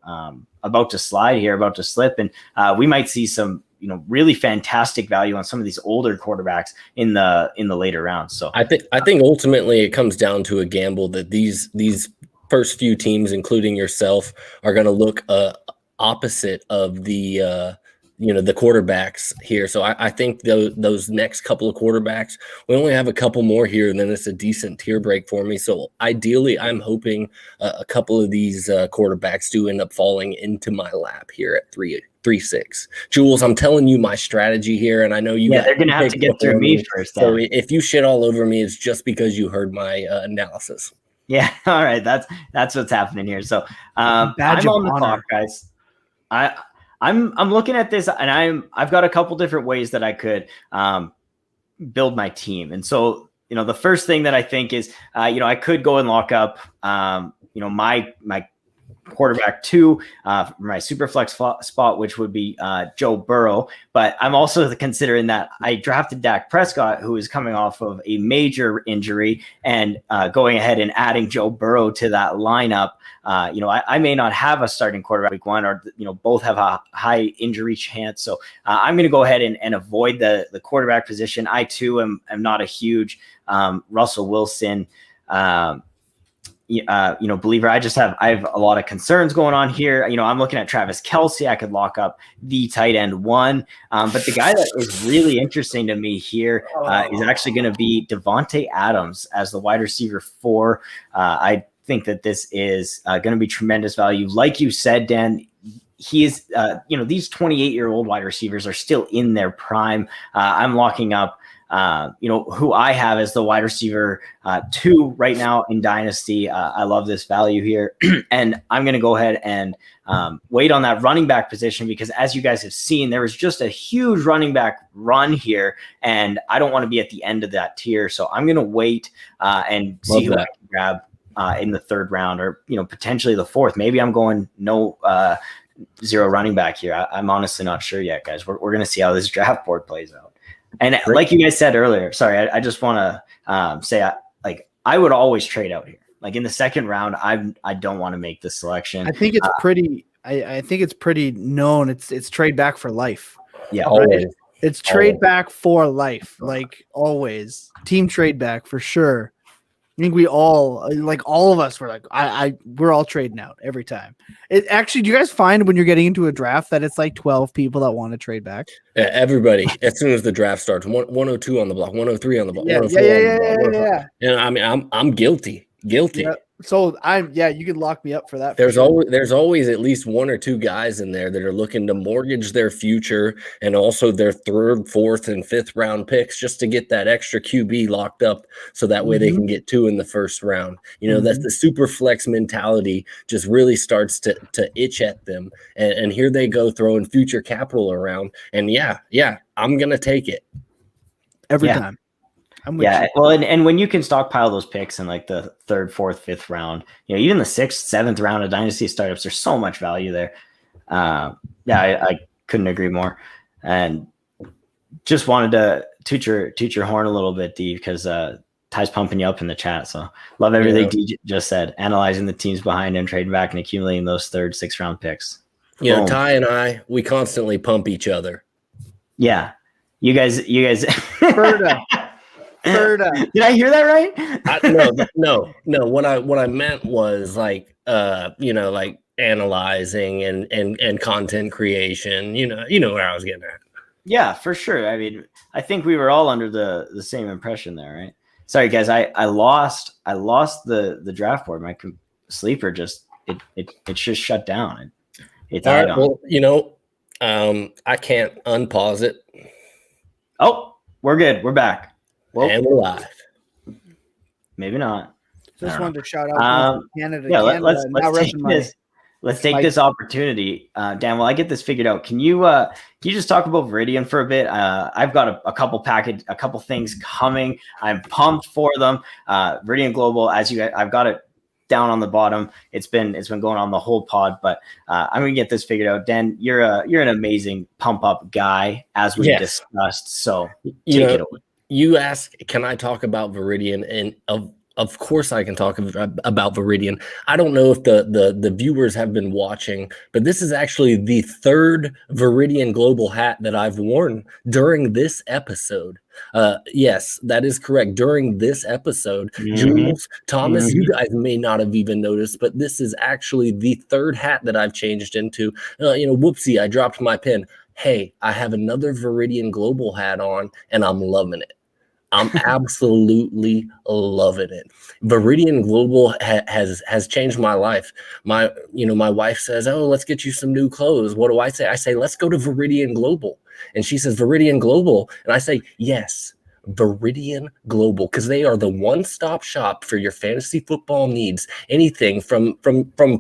about to slide here, about to slip, and we might see some really fantastic value on some of these older quarterbacks in the later rounds. So I think ultimately it comes down to a gamble that these first few teams, including yourself, are going to look opposite of the the quarterbacks here. So I think those next couple of quarterbacks, we only have a couple more here, and then it's a decent tier break for me. So ideally, I'm hoping a couple of these quarterbacks do end up falling into my lap here at 3-6. Jules, I'm telling you my strategy here, and I know you. Yeah, they're gonna have to get through me first. So if you shit all over me, it's just because you heard my analysis. Yeah, all right, that's what's happening here. So I'm on the clock, guys. I'm looking at this, and I've got a couple different ways that I could build my team. And so, the first thing that I think is, I could go and lock up, my quarterback 2, my super flex spot, which would be Joe Burrow. But I'm also considering that I drafted Dak Prescott, who is coming off of a major injury, and going ahead and adding Joe Burrow to that lineup. I may not have a starting quarterback week 1, or both have a high injury chance. So I'm going to go ahead and avoid the quarterback position. I too am not a huge Russell Wilson believer. I have a lot of concerns going on here. I'm looking at Travis Kelce. I could lock up the tight end 1. But the guy that is really interesting to me here is actually going to be Devonte Adams as the wide receiver 4. I think that this is going to be tremendous value. Like you said, Dan, he is, these 28-year-old wide receivers are still in their prime. I'm locking up who I have as the wide receiver 2 right now in Dynasty. I love this value here. And I'm going to go ahead and wait on that running back position, because as you guys have seen, there was just a huge running back run here, and I don't want to be at the end of that tier. So I'm going to wait and see who I can grab in the 3rd round, or potentially the 4th. Maybe I'm going no zero running back here. I'm honestly not sure yet, guys. We're going to see how this draft board plays out. And like you guys said earlier, sorry, I just want to say, I would always trade out here. Like in the second round, I don't want to make this selection. I think it's pretty. I think it's pretty known. It's trade back for life. Yeah, right? It's trade back for life, like always. Team trade back for sure. I think we all, like all of us, were like, we're all trading out every time. It actually, do you guys find when you're getting into a draft that it's like 12 people that want to trade back? Yeah, everybody, as soon as the draft starts, 102 on the block, 103 on the block, Yeah, 104 on the block. yeah. And I mean, I'm guilty. Yeah. So you could lock me up for that. There's always at least one or two guys in there that are looking to mortgage their future and also their third, fourth, and fifth round picks just to get that extra QB locked up, so that way they can get 2 in the first round. You know, that's the super flex mentality just really starts to itch at them, and here they go throwing future capital around. And yeah, I'm gonna take it every time. Well, and when you can stockpile those picks in like the third, fourth, fifth round, you know, even the 6th, 7th round of dynasty startups, there's so much value there. I couldn't agree more. And just wanted to toot your horn a little bit, D, because Ty's pumping you up in the chat. So love everything D just said. Analyzing the teams behind him, trading back, and accumulating those 3rd, 6th round picks. You know, Ty and we constantly pump each other. Yeah, you guys. Did I hear that right? No. What I meant was like like analyzing and content creation. You know where I was getting at. Yeah, for sure. I mean, I think we were all under the same impression there, right? Sorry, guys. I lost the draft board. My sleeper just just shut down. It died on. Well, I can't unpause it. Oh, we're good. We're back. Well, and we're live. Maybe not. Just wanted to shout out Canada. Yeah, let's take this opportunity. Dan, while I get this figured out, can you just talk about Viridian for a bit? I've got a couple things coming. I'm pumped for them. Viridian Global, I've got it down on the bottom. It's been going on the whole pod, but I'm gonna get this figured out. Dan, you're an amazing pump up guy, as we discussed. So take it away. You ask, can I talk about Viridian? And of course I can talk about Viridian. I don't know if the viewers have been watching, but this is actually the 3rd Viridian Global hat that I've worn during this episode. Yes, that is correct. During this episode, Jules, Thomas, you guys may not have even noticed, but this is actually the 3rd hat that I've changed into. Whoopsie, I dropped my pen. Hey, I have another Viridian Global hat on, and I'm loving it. I'm absolutely loving it. Viridian Global has changed my life. My wife says, "Oh, let's get you some new clothes." What do I say? I say, "Let's go to Viridian Global." And she says, "Viridian Global." And I say, "Yes, Viridian Global," because they are the one-stop shop for your fantasy football needs. Anything from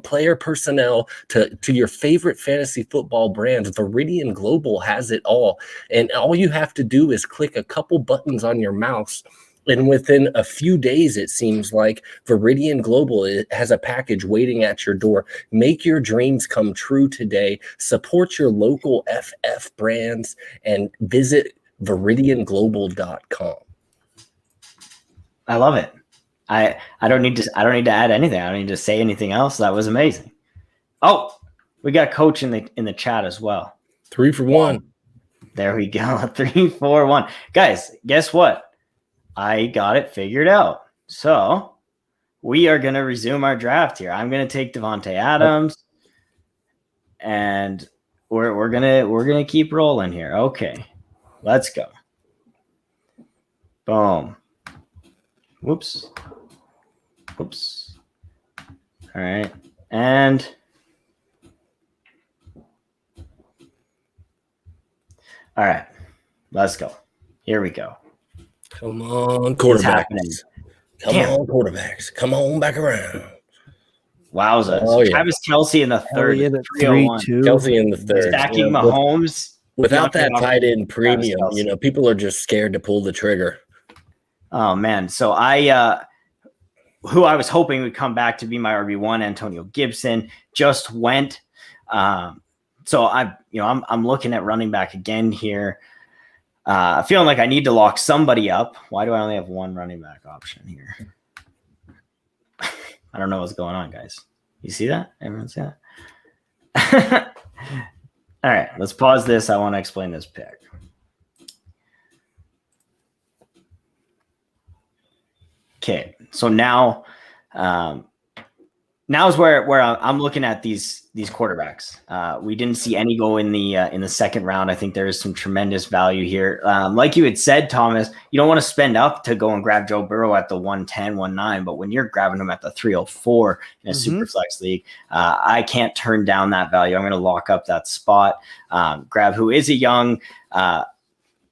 player personnel to your favorite fantasy football brands, Viridian Global has it all. And all you have to do is click a couple buttons on your mouse, and within a few days, it seems like, Viridian Global has a package waiting at your door. Make your dreams come true today. Support your local FF brands and visit ViridianGlobal.com. I love it. I don't need to add anything. I don't need to say anything else. That was amazing. Oh, we got Coach in the chat as well. 3 for 1. There we go. 3, 4, 1. Guys, guess what? I got it figured out. So we are gonna resume our draft here. I'm gonna take Devonte Adams, and we're gonna keep rolling here. Okay. Let's go. Boom. Whoops. All right. And all right. Let's go. Here we go. Come on, quarterbacks. Come on, quarterbacks. Come on back around. Wowza. Oh, yeah. Travis Kelce in the 3rd. 3-2. Kelce in the 3rd. Stacking Mahomes. Without that tight end premium, people are just scared to pull the trigger. Oh man. So who I was hoping would come back to be my RB1, Antonio Gibson, just went. So I'm looking at running back again here. Feeling like I need to lock somebody up. Why do I only have one running back option here? I don't know what's going on, guys. You see that? Everyone see that? All right, let's pause this. I want to explain this pick. Okay, so now is where I'm looking at these quarterbacks. We didn't see any go in the second round. I think there is some tremendous value here. Like you had said, Thomas, you don't want to spend up to go and grab Joe Burrow at the 110, 19, but when you're grabbing him at the 304 in a super flex league, I can't turn down that value. I'm going to lock up that spot. Grab who is a young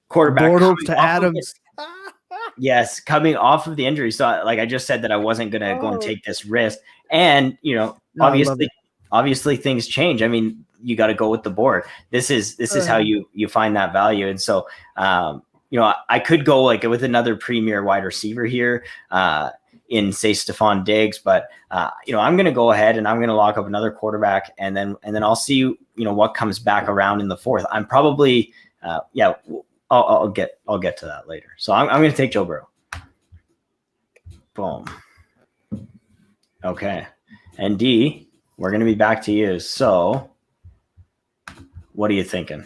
quarterback. Bortles to Adams. Yes, coming off of the injury. So like I just said that I wasn't going to go and take this risk. And, obviously things change. I mean, you got to go with the board. This is how you find that value. And so, I could go like with another premier wide receiver here in say Stephon Diggs, but I'm going to go ahead and I'm going to lock up another quarterback and then I'll see, what comes back around in the fourth. I'm probably, I'll get to that later. So I'm going to take Joe Burrow. Boom. Okay. And D, we're going to be back to you. So what are you thinking?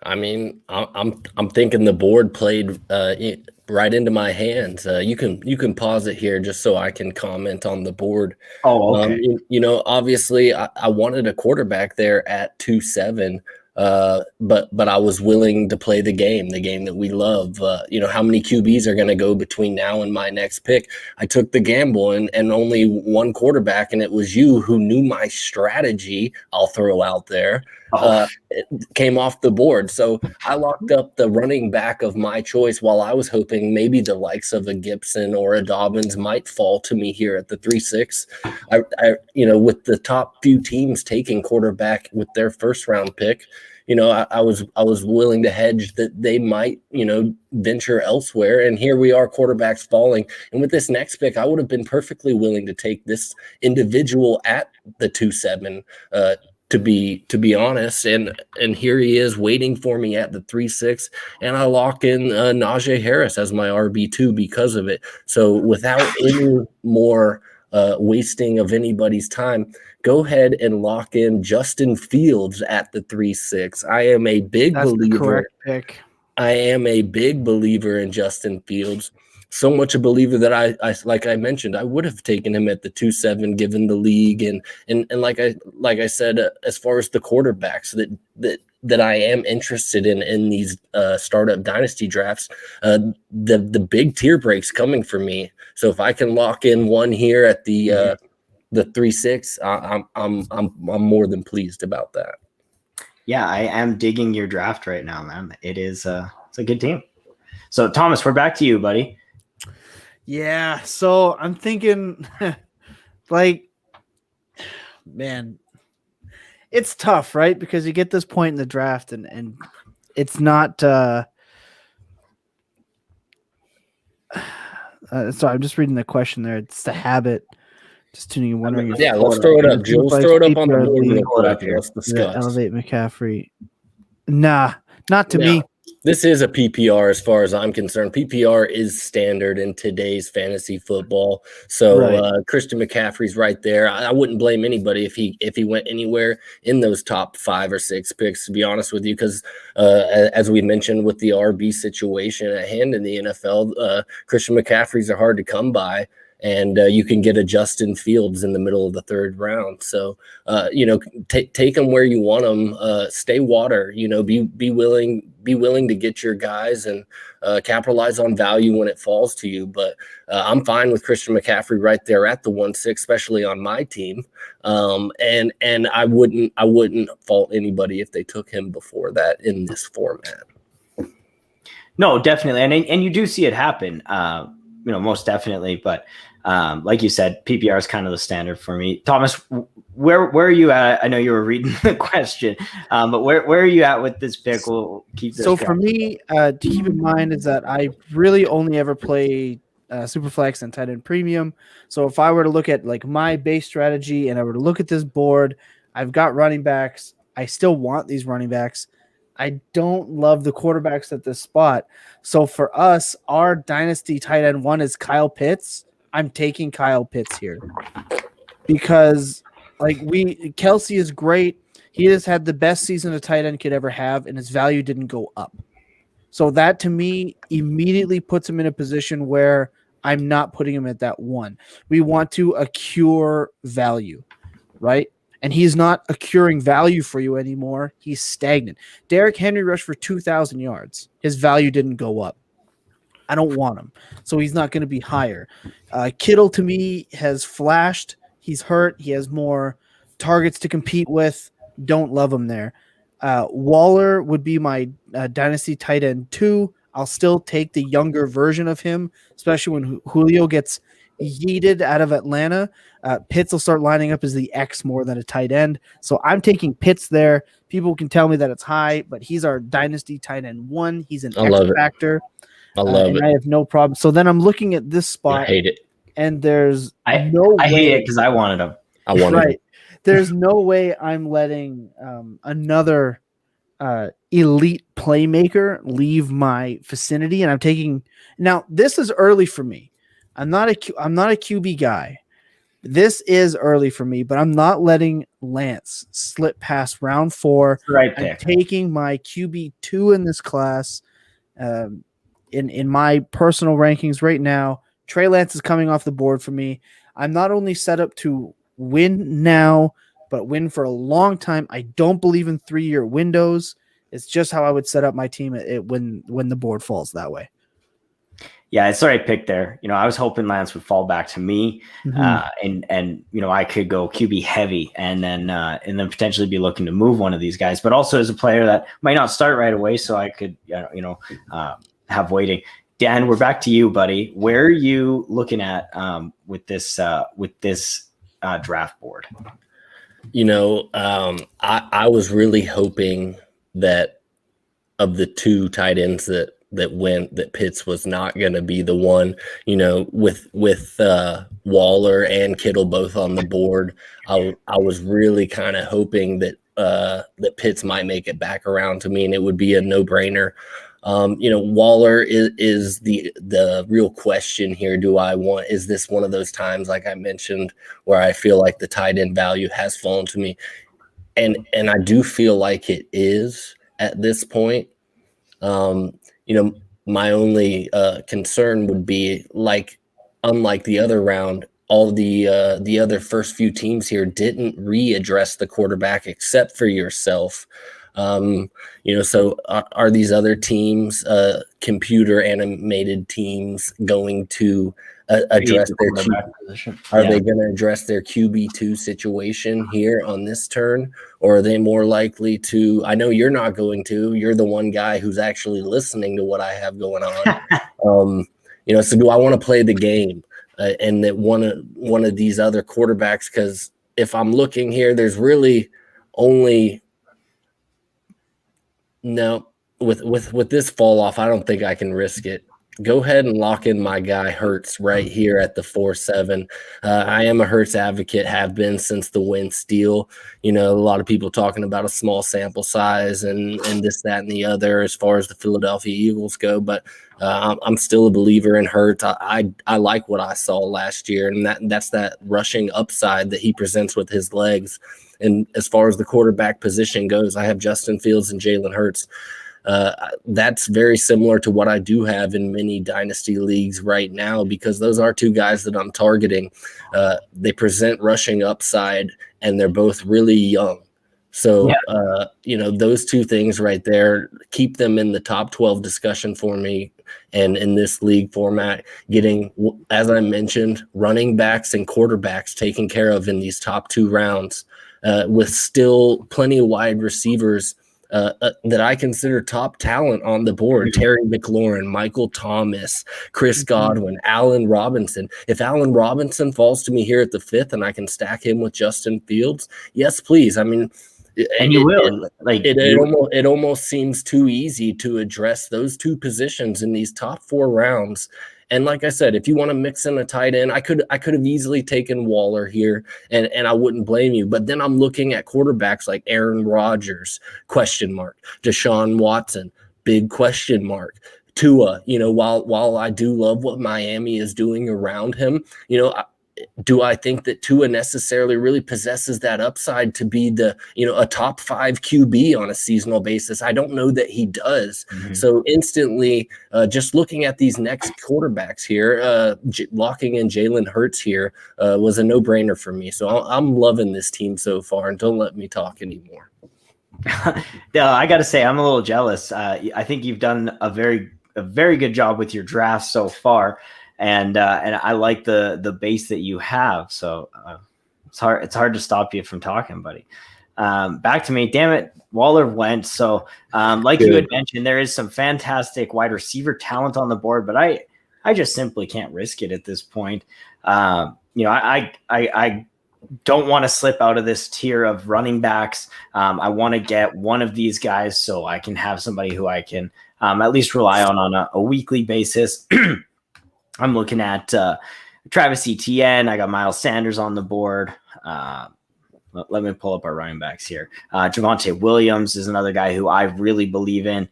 I mean, I'm thinking the board played right into my hands. You can pause it here just so I can comment on the board. Oh, okay. Obviously I wanted a quarterback there at 2-7. But I was willing to play the game that we love. How many QBs are going to go between now and my next pick? I took the gamble and only one quarterback, and it was you who knew my strategy. I'll throw out there. It came off the board. So I locked up the running back of my choice while I was hoping maybe the likes of a Gibson or a Dobbins might fall to me here at the 3-6. With the top few teams taking quarterback with their first round pick, I was willing to hedge that they might, venture elsewhere. And here we are, quarterbacks falling. And with this next pick, I would have been perfectly willing to take this individual at the 2-7, to be honest. And here he is waiting for me at the 3-6. And I lock in Najee Harris as my RB2 because of it. So without any more wasting of anybody's time, go ahead and lock in Justin Fields at the 3-6. I am a big believer. The correct pick. I am a big believer in Justin Fields. So much a believer that I like I mentioned, I would have taken him at the 2-7 given the league and like I said, as far as the quarterbacks that I am interested in these startup dynasty drafts, the big tier breaks coming for me. So if I can lock in one here at the 3-6, I'm more than pleased about that. Yeah, I am digging your draft right now, man. It's a good team. So Thomas, we're back to you, buddy. Yeah, so I'm thinking man, it's tough, right? Because you get this point in the draft and it's not sorry, I'm just reading the question there. It's the habit. Just tuning in, wondering. Yeah, let's throw it up, Jules. Throw it up on the board. Let's discuss. Elevate McCaffrey. Nah, not to me. This is a PPR as far as I'm concerned. PPR is standard in today's fantasy football. So right. Christian McCaffrey's right there. I wouldn't blame anybody if he went anywhere in those top 5 or 6 picks, to be honest with you, because as we mentioned with the RB situation at hand in the NFL, Christian McCaffrey's are hard to come by. And you can get a Justin Fields in the middle of the 3rd round. So, take them where you want them. Stay water. Be willing to get your guys and capitalize on value when it falls to you. But I'm fine with Christian McCaffrey right there at the 1-6, especially on my team. And I wouldn't fault anybody if they took him before that in this format. No, definitely, and you do see it happen. Most definitely. But like you said, PPR is kind of the standard for me. Thomas, where are you at? I know you were reading the question, but where are you at with this pick? We'll keep this. So for me, to keep in mind is that I really only ever play Superflex and tight end premium. So if I were to look at like my base strategy and I were to look at this board, I've got running backs. I still want these running backs. I don't love the quarterbacks at this spot. So for us, our dynasty tight end 1 is Kyle Pitts. I'm taking Kyle Pitts here because Kelsey is great. He has had the best season a tight end could ever have, and his value didn't go up. So that to me immediately puts him in a position where I'm not putting him at that 1. We want to accrue value, right? And he's not accruing value for you anymore. He's stagnant. Derrick Henry rushed for 2,000 yards. His value didn't go up. I don't want him. So he's not going to be higher. Kittle to me has flashed. He's hurt. He has more targets to compete with. Don't love him there. Waller would be my dynasty tight end 2. I'll still take the younger version of him, especially when Julio gets yeeted out of Atlanta. Pitts will start lining up as the X more than a tight end. So I'm taking Pitts there. People can tell me that it's high, but he's our dynasty tight end 1. He's an X factor. I love it. I have no problem. So then I'm looking at this spot. I hate it. And there's I hate it because I wanted him. I wanted it. There's no way I'm letting another elite playmaker leave my vicinity, and I'm taking now. This is early for me. I'm not a QB guy. This is early for me, but I'm not letting Lance slip past round 4. Right I'm there. taking my QB 2 in this class. In my personal rankings right now, Trey Lance is coming off the board for me. I'm not only set up to win now, but win for a long time. I don't believe in 3-year windows. It's just how I would set up my team when the board falls that way. Yeah, it's the right pick there. I was hoping Lance would fall back to me, and I could go QB heavy, and then potentially be looking to move one of these guys, but also as a player that might not start right away, so I could have waiting. Dan, we're back to you, buddy. Where are you looking at with this draft board? I was really hoping that of the 2 tight ends that went, that Pitts was not going to be the one. With Waller and Kittle both on the board, I was really kind of hoping that Pitts might make it back around to me, and it would be a no-brainer. Waller is the real question here. Is this one of those times, like I mentioned, where I feel like the tight end value has fallen to me? And I do feel like it is at this point. My only concern would be, unlike the other round, all the other first few teams here didn't readdress the quarterback except for yourself. So are these other teams, computer animated teams, going to address their QB position? Are they going to address their QB2 situation here on this turn, or are they more likely to? I know you're not going to. You're the one guy who's actually listening to what I have going on. So do I want to play the game and that one of these other quarterbacks? Because if I'm looking here, there's really only. No, with this fall off, I don't think I can risk it. Go ahead and lock in my guy Hurts right here at the 4-7. I am a Hurts advocate, have been since the Wentz deal. A lot of people talking about a small sample size and this, that, and the other as far as the Philadelphia Eagles go. But I'm still a believer in Hurts. I like what I saw last year, and that's that rushing upside that he presents with his legs. And as far as the quarterback position goes, I have Justin Fields and Jalen Hurts. That's very similar to what I do have in many dynasty leagues right now, because those are 2 guys that I'm targeting. They present rushing upside, and they're both really young. So, those 2 things right there, keep them in the top 12 discussion for me. And in this league format, getting, as I mentioned, running backs and quarterbacks taken care of in these top 2 rounds, with still plenty of wide receivers that I consider top talent on the board. Terry McLaurin, Michael Thomas, Chris Godwin, Allen Robinson. If Allen Robinson falls to me here at the 5th and I can stack him with Justin Fields, yes, please. I mean, And you will. It almost seems too easy to address those two positions in these top 4 rounds. And like I said, if you want to mix in a tight end, I could have easily taken Waller here, and I wouldn't blame you. But then I'm looking at quarterbacks like Aaron Rodgers, question mark, Deshaun Watson, big question mark. Tua, while I do love what Miami is doing around him, do I think that Tua necessarily really possesses that upside to be a top 5 QB on a seasonal basis? I don't know that he does. Mm-hmm. So instantly, just looking at these next quarterbacks here, locking in Jalen Hurts here was a no-brainer for me. So I'm loving this team so far, and don't let me talk anymore. I got to say, I'm a little jealous. I think you've done a very good job with your draft so far. And I like the base that you have. So it's hard to stop you from talking, buddy. Back to me. Damn it. Waller went. So like you had mentioned, there is some fantastic wide receiver talent on the board, but I just simply can't risk it at this point. I don't want to slip out of this tier of running backs. I want to get one of these guys so I can have somebody who I can at least rely on a weekly basis. I'm looking at Travis Etienne. I got Miles Sanders on the board. Let me pull up our running backs here. Javonte Williams is another guy who I really believe in.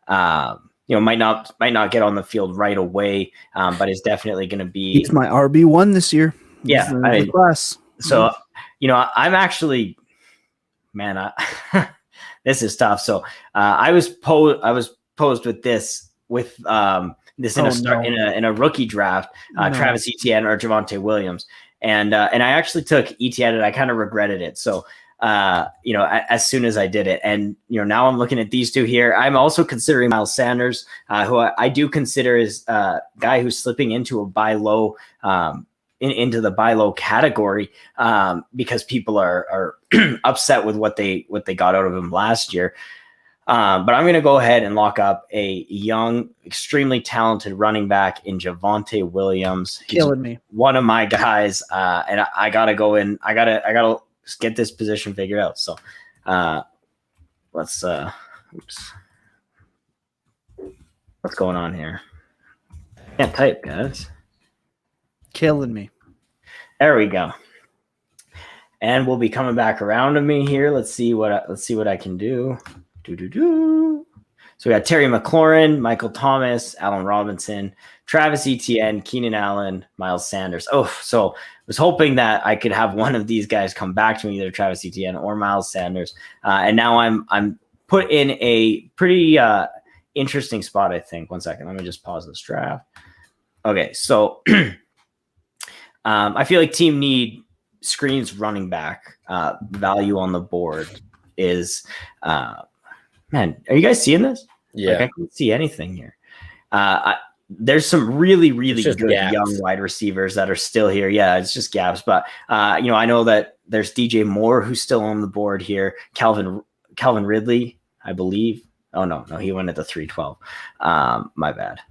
Might not get on the field right away, but is definitely going to be. He's my RB1 this year. Yeah, class. So I'm actually, man, this is tough. So I was posed with this in a rookie draft, Travis Etienne or Javonte Williams. And I actually took Etienne and I kind of regretted it. So, as soon as I did it, and, now I'm looking at these two here. I'm also considering Miles Sanders, who I do consider is a guy who's slipping into a buy low, into the buy low category, because people are upset with what they got out of him last year. But I'm going to go ahead and lock up a young, extremely talented running back in Javonte Williams. Killing me. One of my guys, and I got to go in. I gotta get this position figured out. So let's what's going on here? Can't type, guys. Killing me. There we go. And we'll be coming back around to me here. Let's see what I can do. So we got Terry McLaurin, Michael Thomas, Allen Robinson, Travis Etienne, Keenan Allen, Miles Sanders. So I was hoping that I could have one of these guys come back to me, either Travis Etienne or Miles Sanders. And now I'm put in a pretty interesting spot, I think. One second. Let me just pause this draft. Okay, so I feel like team need screens running back value on the board is man, are you guys seeing this? Yeah. I can't see anything here. There's some really, really good gaps. Young wide receivers that are still here. Yeah, it's just gaps. But, I know that there's DJ Moore who's still on the board here. Calvin Ridley, I believe. Oh, no, he went at the 312. My bad.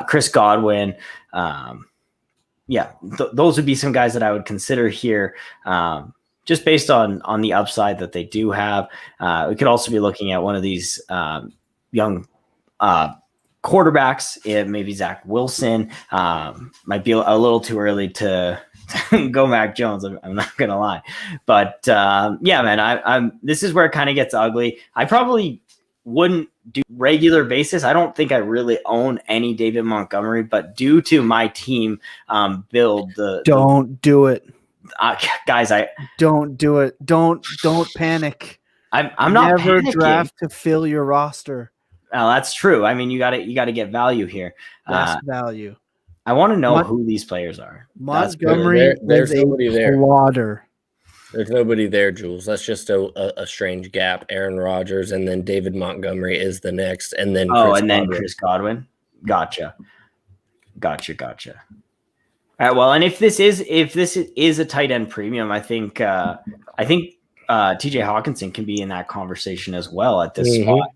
Chris Godwin. Those would be some guys that I would consider here. Just based on the upside that they do have. We could also be looking at one of these young quarterbacks, maybe Zach Wilson. Might be a little too early to go Mac Jones. I'm not going to lie. But, man, this is where it kind of gets ugly. I probably wouldn't do regular basis. I don't think I really own any David Montgomery, but due to my team build, don't do it. Guys, don't do it. Don't panic. I'm not never panicking. Draft to fill your roster. Well, that's true. I mean, you got to get value here. Best value. I want to know who these players are. Montgomery there's is nobody there. Plotter. There's nobody there, Jules. That's just a strange gap. Aaron Rodgers and then David Montgomery is the next, and then Chris Godwin. Gotcha. All right. Well, and if this is a tight end premium, I think TJ Hawkinson can be in that conversation as well at this spot.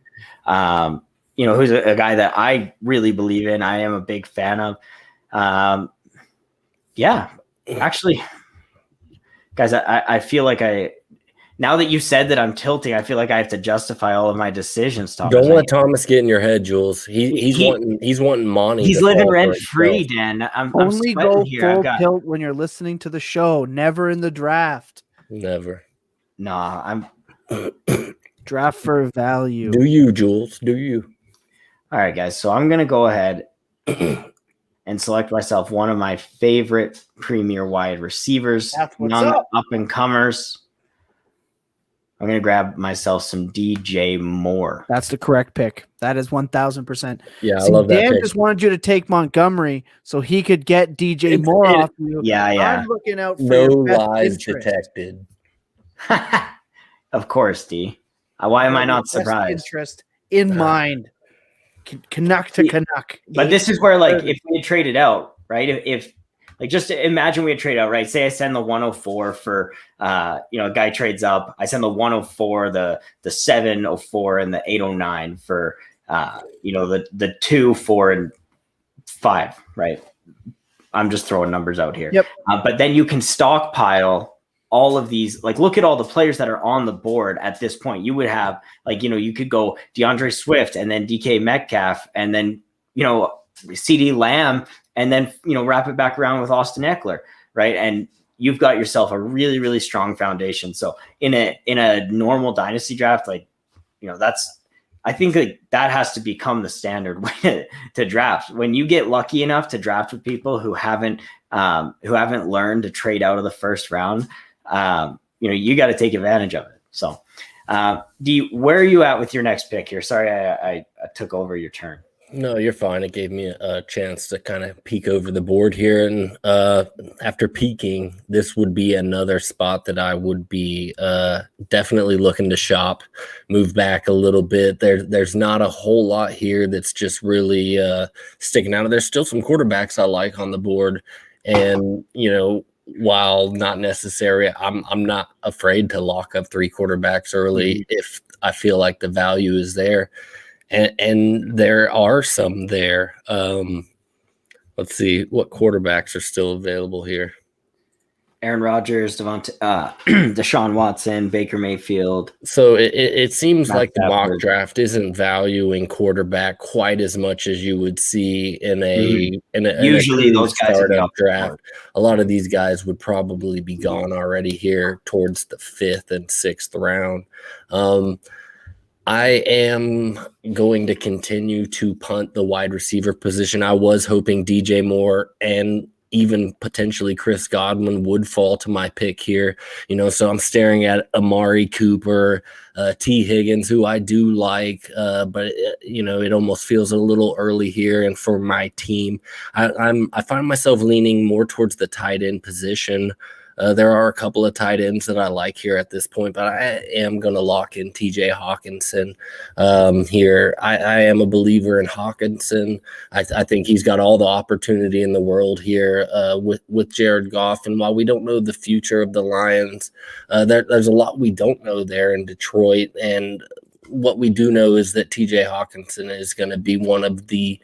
Who's a guy that I really believe in. I am a big fan of. Actually, guys, I feel like now that you said that I'm tilting, I feel like I have to justify all of my decisions. Thomas. Don't let Thomas get in your head, Jules. He's wanting Monty. He's to living fall for rent free, himself. Dan. I'm Only sweating go here. full tilt when you're listening to the show. Never in the draft. Never. Nah, I'm Draft for value. Do you, Jules? Do you? all right, guys. So I'm gonna go ahead and select myself one of my favorite premier wide receivers, That's what's young up. up and comers. I'm gonna grab myself some DJ Moore. That's the correct pick. That is 1,000%. Yeah, I love that Dan pick. just wanted you to take Montgomery so he could get DJ Moore off you. Yeah. I'm looking out for No your best lies interest. detected. Of course, D. Why am I not Best surprised? Interest in mind. Canuck to Canuck. But this is where, like, if we had traded out, right? If like, just imagine we had traded out, right? Say I send the 104 for, a guy trades up. I send the 104, the 704, and the 809 for, the 2, 4, and 5, right? I'm just throwing numbers out here. Yep. But then you can stockpile all of these, like, look at all the players that are on the board at this point. You would have, you could go DeAndre Swift and then DK Metcalf and then, CD Lamb and then, wrap it back around with Austin Eckler, right? And you've got yourself a really, really strong foundation. So in a normal dynasty draft, I think that has to become the standard way to draft. When you get lucky enough to draft with people who haven't learned to trade out of the first round, you got to take advantage of it. So, where are you at with your next pick here? Sorry, I took over your turn. No, you're fine. It gave me a chance to kind of peek over the board here. And after peeking, this would be another spot that I would be definitely looking to shop, move back a little bit. There's not a whole lot here that's just really sticking out. There's still some quarterbacks I like on the board. And, while not necessary, I'm not afraid to lock up 3 quarterbacks early if I feel like the value is there. And there are some there. Let's see what quarterbacks are still available here. Aaron Rodgers, Deshaun Watson, Baker Mayfield. So it seems like the mock Stafford. draft isn't valuing quarterback quite as much as you would see in a Usually those guys would be startup off the draft. board. A lot of these guys would probably be gone already here towards the 5th and 6th round. I am going to continue to punt the wide receiver position. I was hoping DJ Moore and even potentially Chris Godwin would fall to my pick here. So I'm staring at Amari Cooper, T. Higgins, who I do like, but it almost feels a little early here. And for my team, I find myself leaning more towards the tight end position. There are a couple of tight ends that I like here at this point, but I am going to lock in TJ Hawkinson here. I am a believer in Hawkinson. I think he's got all the opportunity in the world here with Jared Goff. And while we don't know the future of the Lions, there's a lot we don't know there in Detroit. And what we do know is that TJ Hawkinson is going to be one of the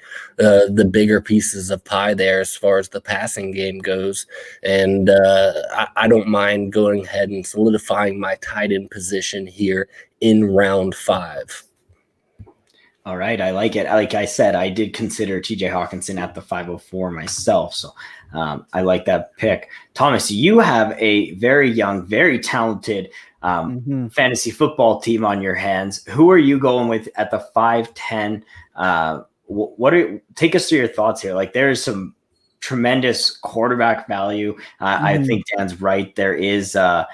bigger pieces of pie there as far as the passing game goes. And I don't mind going ahead and solidifying my tight end position here in round 5. All right. I like it. Like I said, I did consider TJ Hawkinson at the 504 myself. So I like that pick. Thomas, you have a very young, very talented fantasy football team on your hands. Who are you going with at the 5'10"? Take us through your thoughts here. Like, there's some tremendous quarterback value. I think Dan's right. There is, the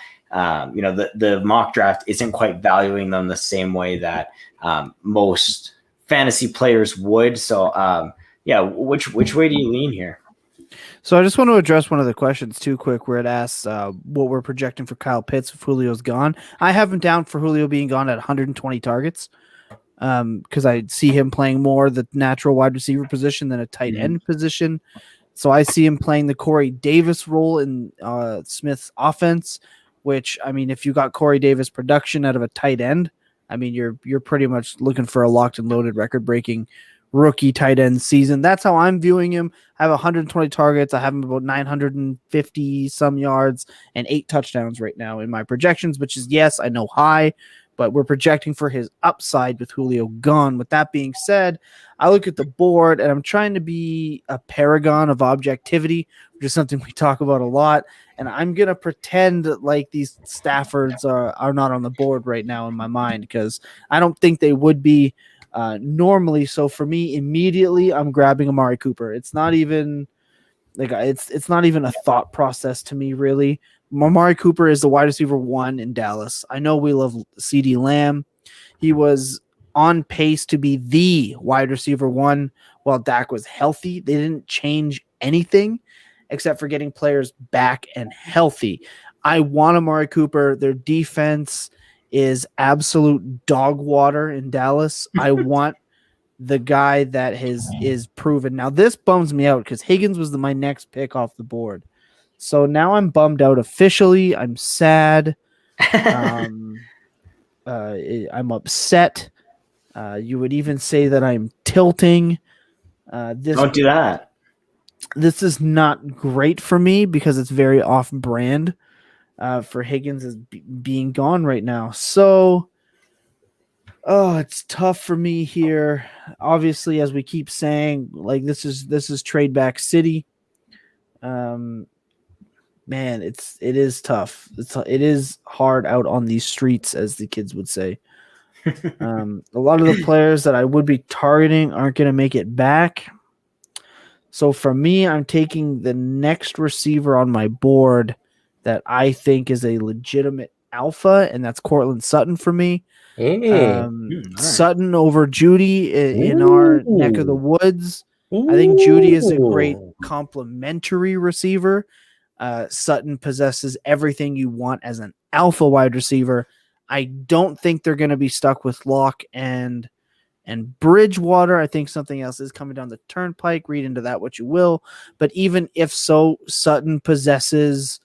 mock draft isn't quite valuing them the same way that most fantasy players would. So, which way do you lean here? So I just want to address one of the questions too quick where it asks what we're projecting for Kyle Pitts if Julio's gone. I have him down for Julio being gone at 120 targets because I see him playing more the natural wide receiver position than a tight end position. So I see him playing the Corey Davis role in Smith's offense, which, I mean, if you got Corey Davis production out of a tight end, I mean, you're pretty much looking for a locked and loaded record-breaking rookie tight end season. That's how I'm viewing him. I have 120 targets. I have him about 950 some yards and 8 touchdowns right now in my projections, which is, yes, I know high, but we're projecting for his upside with Julio gone. With that being said, I look at the board and I'm trying to be a paragon of objectivity, which is something we talk about a lot. And I'm going to pretend like these Staffords are not on the board right now in my mind, because I don't think they would be normally. So for me, immediately, I'm grabbing Amari Cooper. It's not even like it's not even a thought process to me, really. Amari Cooper is the wide receiver 1 in Dallas. I know we love CeeDee Lamb. He was on pace to be the wide receiver 1 while Dak was healthy. They didn't change anything except for getting players back and healthy. I want Amari Cooper. Their defense is absolute dog water in Dallas. I want the guy that is proven. Now, this bums me out because Higgins was my next pick off the board. So now I'm bummed out officially. I'm sad. I'm upset. You would even say that I'm tilting. Don't do that. This is not great for me because it's very off-brand for Higgins as being gone right now. So, it's tough for me here. Obviously, as we keep saying, like this is trade back city. Man, it is tough. It is hard out on these streets, as the kids would say. A lot of the players that I would be targeting aren't going to make it back. So for me, I'm taking the next receiver on my board that I think is a legitimate alpha, and that's Cortland Sutton for me. Sutton over Judy in our neck of the woods. I think Judy is a great complementary receiver. Sutton possesses everything you want as an alpha wide receiver. I don't think they're going to be stuck with Locke and Bridgewater. I think something else is coming down the turnpike. Read into that what you will. But even if so, Sutton possesses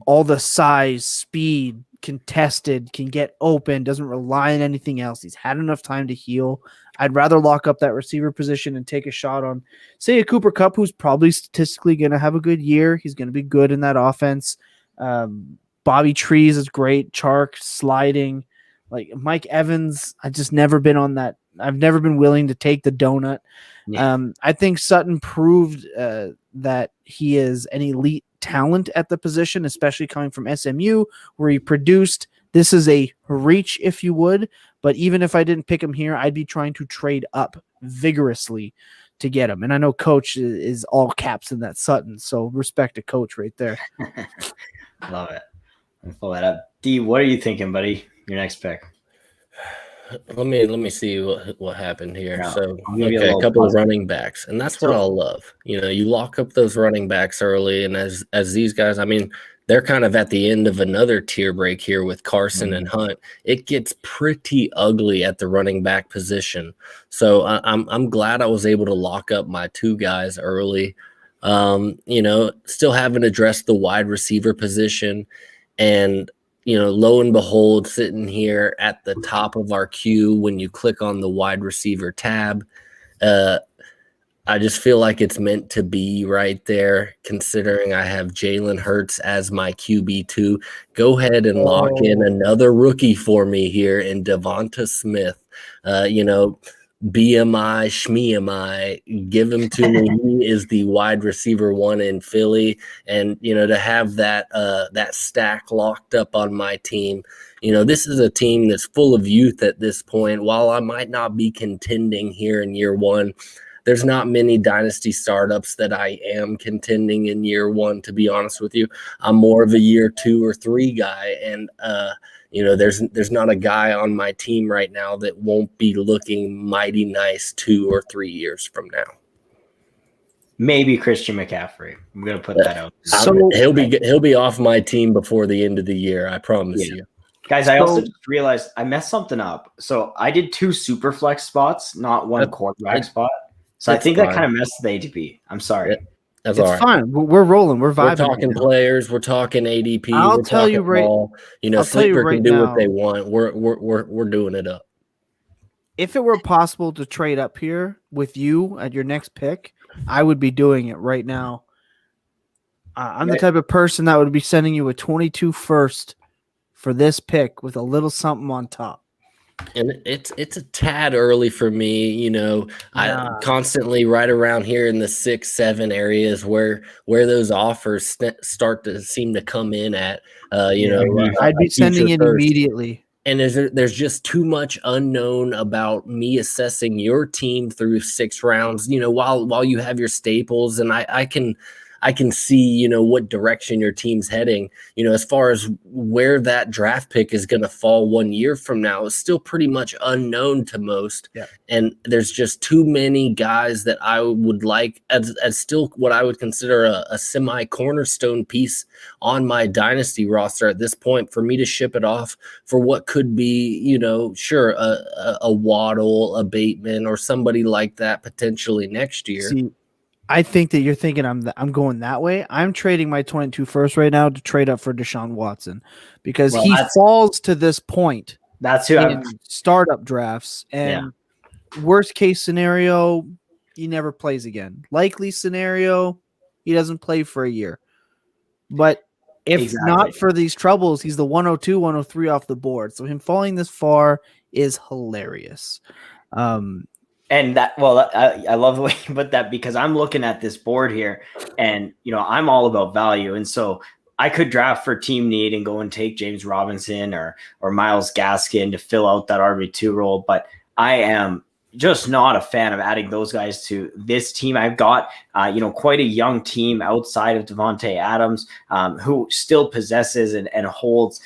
all the size, speed, contested, can get open, doesn't rely on anything else. He's had enough time to heal. I'd rather lock up that receiver position and take a shot on, say, a Cooper Kupp, who's probably statistically going to have a good year. He's going to be good in that offense. Bobby Trees is great. Chark sliding. Like Mike Evans, I've just never been on that. I've never been willing to take the donut. Yeah. I think Sutton proved that he is an elite talent at the position, especially coming from SMU, where he produced. This is a reach, if you would. But even if I didn't pick him here, I'd be trying to trade up vigorously to get him. And I know Coach is all caps in that Sutton, so respect to Coach right there. Love it. I'll pull that up. D, what are you thinking, buddy? Your next pick. Let me see what happened here. No, so, okay, a couple of running backs, and that's what I'll love. You know, you lock up those running backs early, and as these guys, I mean, they're kind of at the end of another tier break here with Carson and Hunt. It gets pretty ugly at the running back position. So I'm glad I was able to lock up my 2 guys early. You know, still haven't addressed the wide receiver position, and you know, lo and behold, sitting here at the top of our queue when you click on the wide receiver tab, I just feel like it's meant to be right there, considering I have Jalen Hurts as my QB2. Go ahead and lock in another rookie for me here in Devonta Smith. You know, BMI, Shmeami, give him to me. He is the wide receiver 1 in Philly. And, you know, to have that stack locked up on my team, you know, this is a team that's full of youth at this point. While I might not be contending here in year 1, there's not many dynasty startups that I am contending in year 1, to be honest with you. I'm more of a year 2 or 3 guy. And, you know, there's not a guy on my team right now that won't be looking mighty nice 2 or 3 years from now. Maybe Christian McCaffrey. I'm gonna put that out. So he'll be off my team before the end of the year. I promise you, guys. I also just realized I messed something up. So I did 2 super flex spots, not 1 quarterback spot. So I think that kind of messed the ADP. I'm sorry. That's it's all right. Fine. We're rolling. We're vibing. We're talking players. We're talking ADP. I'll tell you right. Ball. You know, Sleeper can do what they want. We're doing it up. if it were possible to trade up here with you at your next pick, I would be doing it right now. I'm the type of person that would be sending you a 22 first for this pick with a little something on top. And it's a tad early for me, you know. I constantly right around here in the 6-7 areas where those offers start to seem to come in at. I'd be sending it immediately. And there's just too much unknown about me assessing your team through 6 rounds. You know, while you have your staples, and I can see, you know, what direction your team's heading. You know, as far as where that draft pick is going to fall 1 year from now is still pretty much unknown to most. Yeah. And there's just too many guys that I would like as still what I would consider a semi cornerstone piece on my dynasty roster at this point for me to ship it off for what could be, you know, sure, a Waddle, a Bateman, or somebody like that potentially next year. See, I think that you're thinking I'm going that way. I'm trading my 22 first right now to trade up for Deshaun Watson because he falls to this point. That's who in startup drafts. And worst case scenario, he never plays again. Likely scenario, he doesn't play for a year. But if not for these troubles, he's the 102, 103 off the board. So him falling this far is hilarious. And that, well, I love the way you put that because I'm looking at this board here and, you know, I'm all about value. And so I could draft for team need and go and take James Robinson or Myles Gaskin to fill out that RB2 role. But I am just not a fan of adding those guys to this team. I've got, quite a young team outside of Devonte Adams, who still possesses and holds,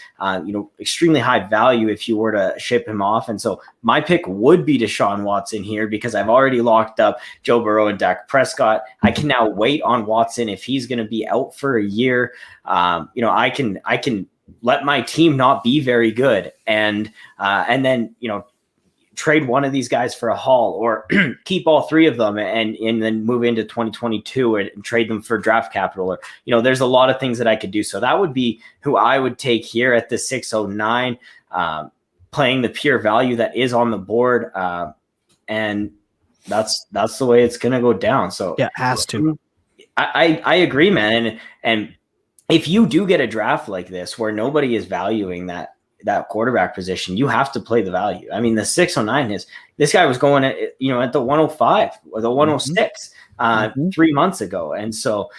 extremely high value if you were to ship him off. And so my pick would be Deshaun Watson here because I've already locked up Joe Burrow and Dak Prescott. I can now wait on Watson if he's going to be out for a year. I can let my team not be very good and then, trade one of these guys for a haul or keep all 3 of them and then move into 2022 and trade them for draft capital. Or, there's a lot of things that I could do. So that would be who I would take here at the 609, playing the pure value that is on the board. And that's the way it's going to go down. So yeah, it has to. I agree, man. And if you do get a draft like this where nobody is valuing that quarterback position, you have to play the value. I mean, the 609 is this guy was going at the 105 or the 106 3 months ago. And so,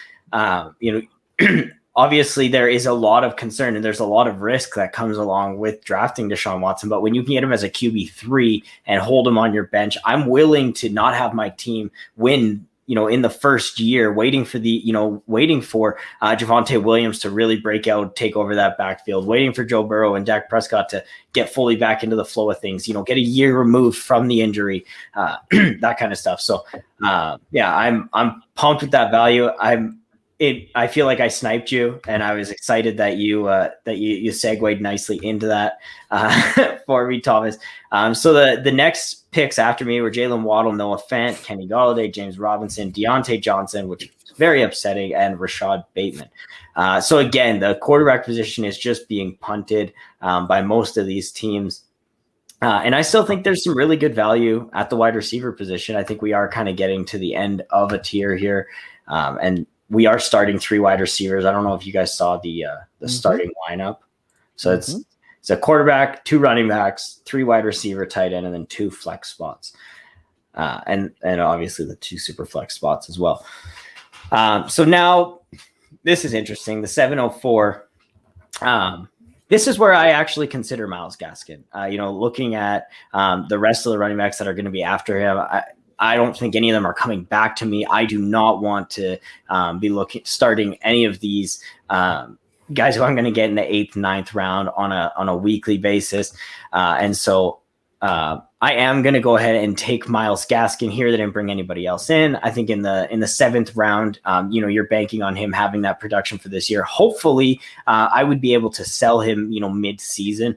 obviously there is a lot of concern and there's a lot of risk that comes along with drafting Deshaun Watson. But when you can get him as a QB3 and hold him on your bench, I'm willing to not have my team win in the first year, waiting for Javonte Williams to really break out, take over that backfield, waiting for Joe Burrow and Dak Prescott to get fully back into the flow of things, get a year removed from the injury, that kind of stuff. So, I'm pumped with that value. I feel like I sniped you, and I was excited that you segued nicely into that for me, Thomas. So the next picks after me were Jalen Waddle, Noah Fant, Kenny Golladay, James Robinson, Deontay Johnson, which is very upsetting, and Rashad Bateman. So again, the quarterback position is just being punted by most of these teams. And I still think there's some really good value at the wide receiver position. I think we are kind of getting to the end of a tier here. And we are starting 3 wide receivers. I don't know if you guys saw the starting lineup. So it's a quarterback, 2 running backs, 3 wide receiver, tight end, and then 2 flex spots. And obviously the 2 super flex spots as well. So now this is interesting. The 704. This is where I actually consider Myles Gaskin. Looking at the rest of the running backs that are going to be after him, I don't think any of them are coming back to me. I do not want to be starting any of these guys who I'm going to get in the 8th, 9th round on a weekly basis. And so I am going to go ahead and take Myles Gaskin here. They didn't bring anybody else in. I think in the 7th round, you're banking on him having that production for this year. Hopefully, I would be able to sell him, mid-season.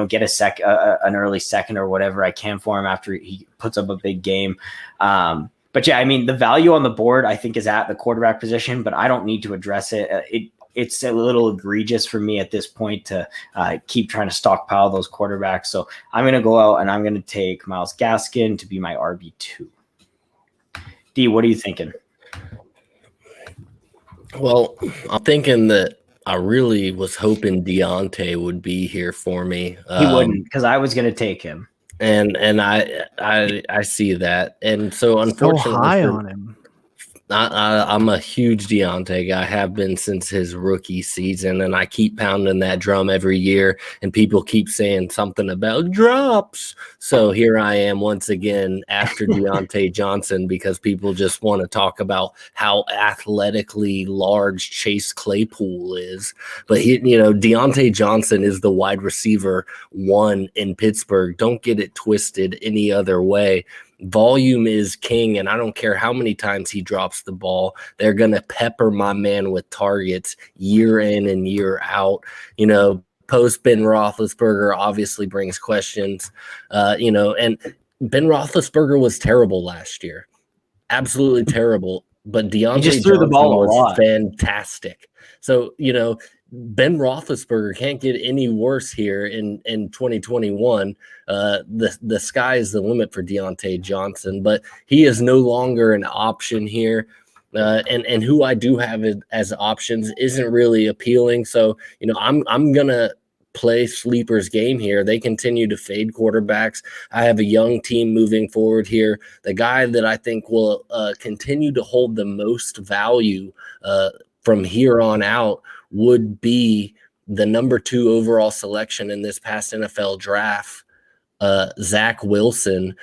Get an early second or whatever I can for him after he puts up a big game. But yeah, I mean, the value on the board I think is at the quarterback position, but I don't need to address it. it's a little egregious for me at this point to keep trying to stockpile those quarterbacks. So I'm going to go out and I'm going to take Myles Gaskin to be my RB2. D, what are you thinking? Well, I'm thinking that I really was hoping Deontay would be here for me. He wouldn't, because I was going to take him. And I see that. And so unfortunately, so high on him. I'm a huge Deontay guy. I have been since his rookie season, and I keep pounding that drum every year, and people keep saying something about drops. So here I am once again after Deontay Johnson, because people just want to talk about how athletically large Chase Claypool is. But Deontay Johnson is the wide receiver 1 in Pittsburgh. Don't get it twisted any other way. Volume is king, and I don't care how many times he drops the ball. They're going to pepper my man with targets year in and year out. Post Ben Roethlisberger obviously brings questions, and Ben Roethlisberger was terrible last year. Absolutely terrible. But Deontay just threw the ball was fantastic. So, Ben Roethlisberger can't get any worse here in 2021. The sky is the limit for Deontay Johnson, but he is no longer an option here. And who I do have as options isn't really appealing. So, I'm gonna play sleeper's game here. They continue to fade quarterbacks. I have a young team moving forward here. The guy that I think will continue to hold the most value from here on out would be the number 2 overall selection in this past NFL draft, Zach Wilson.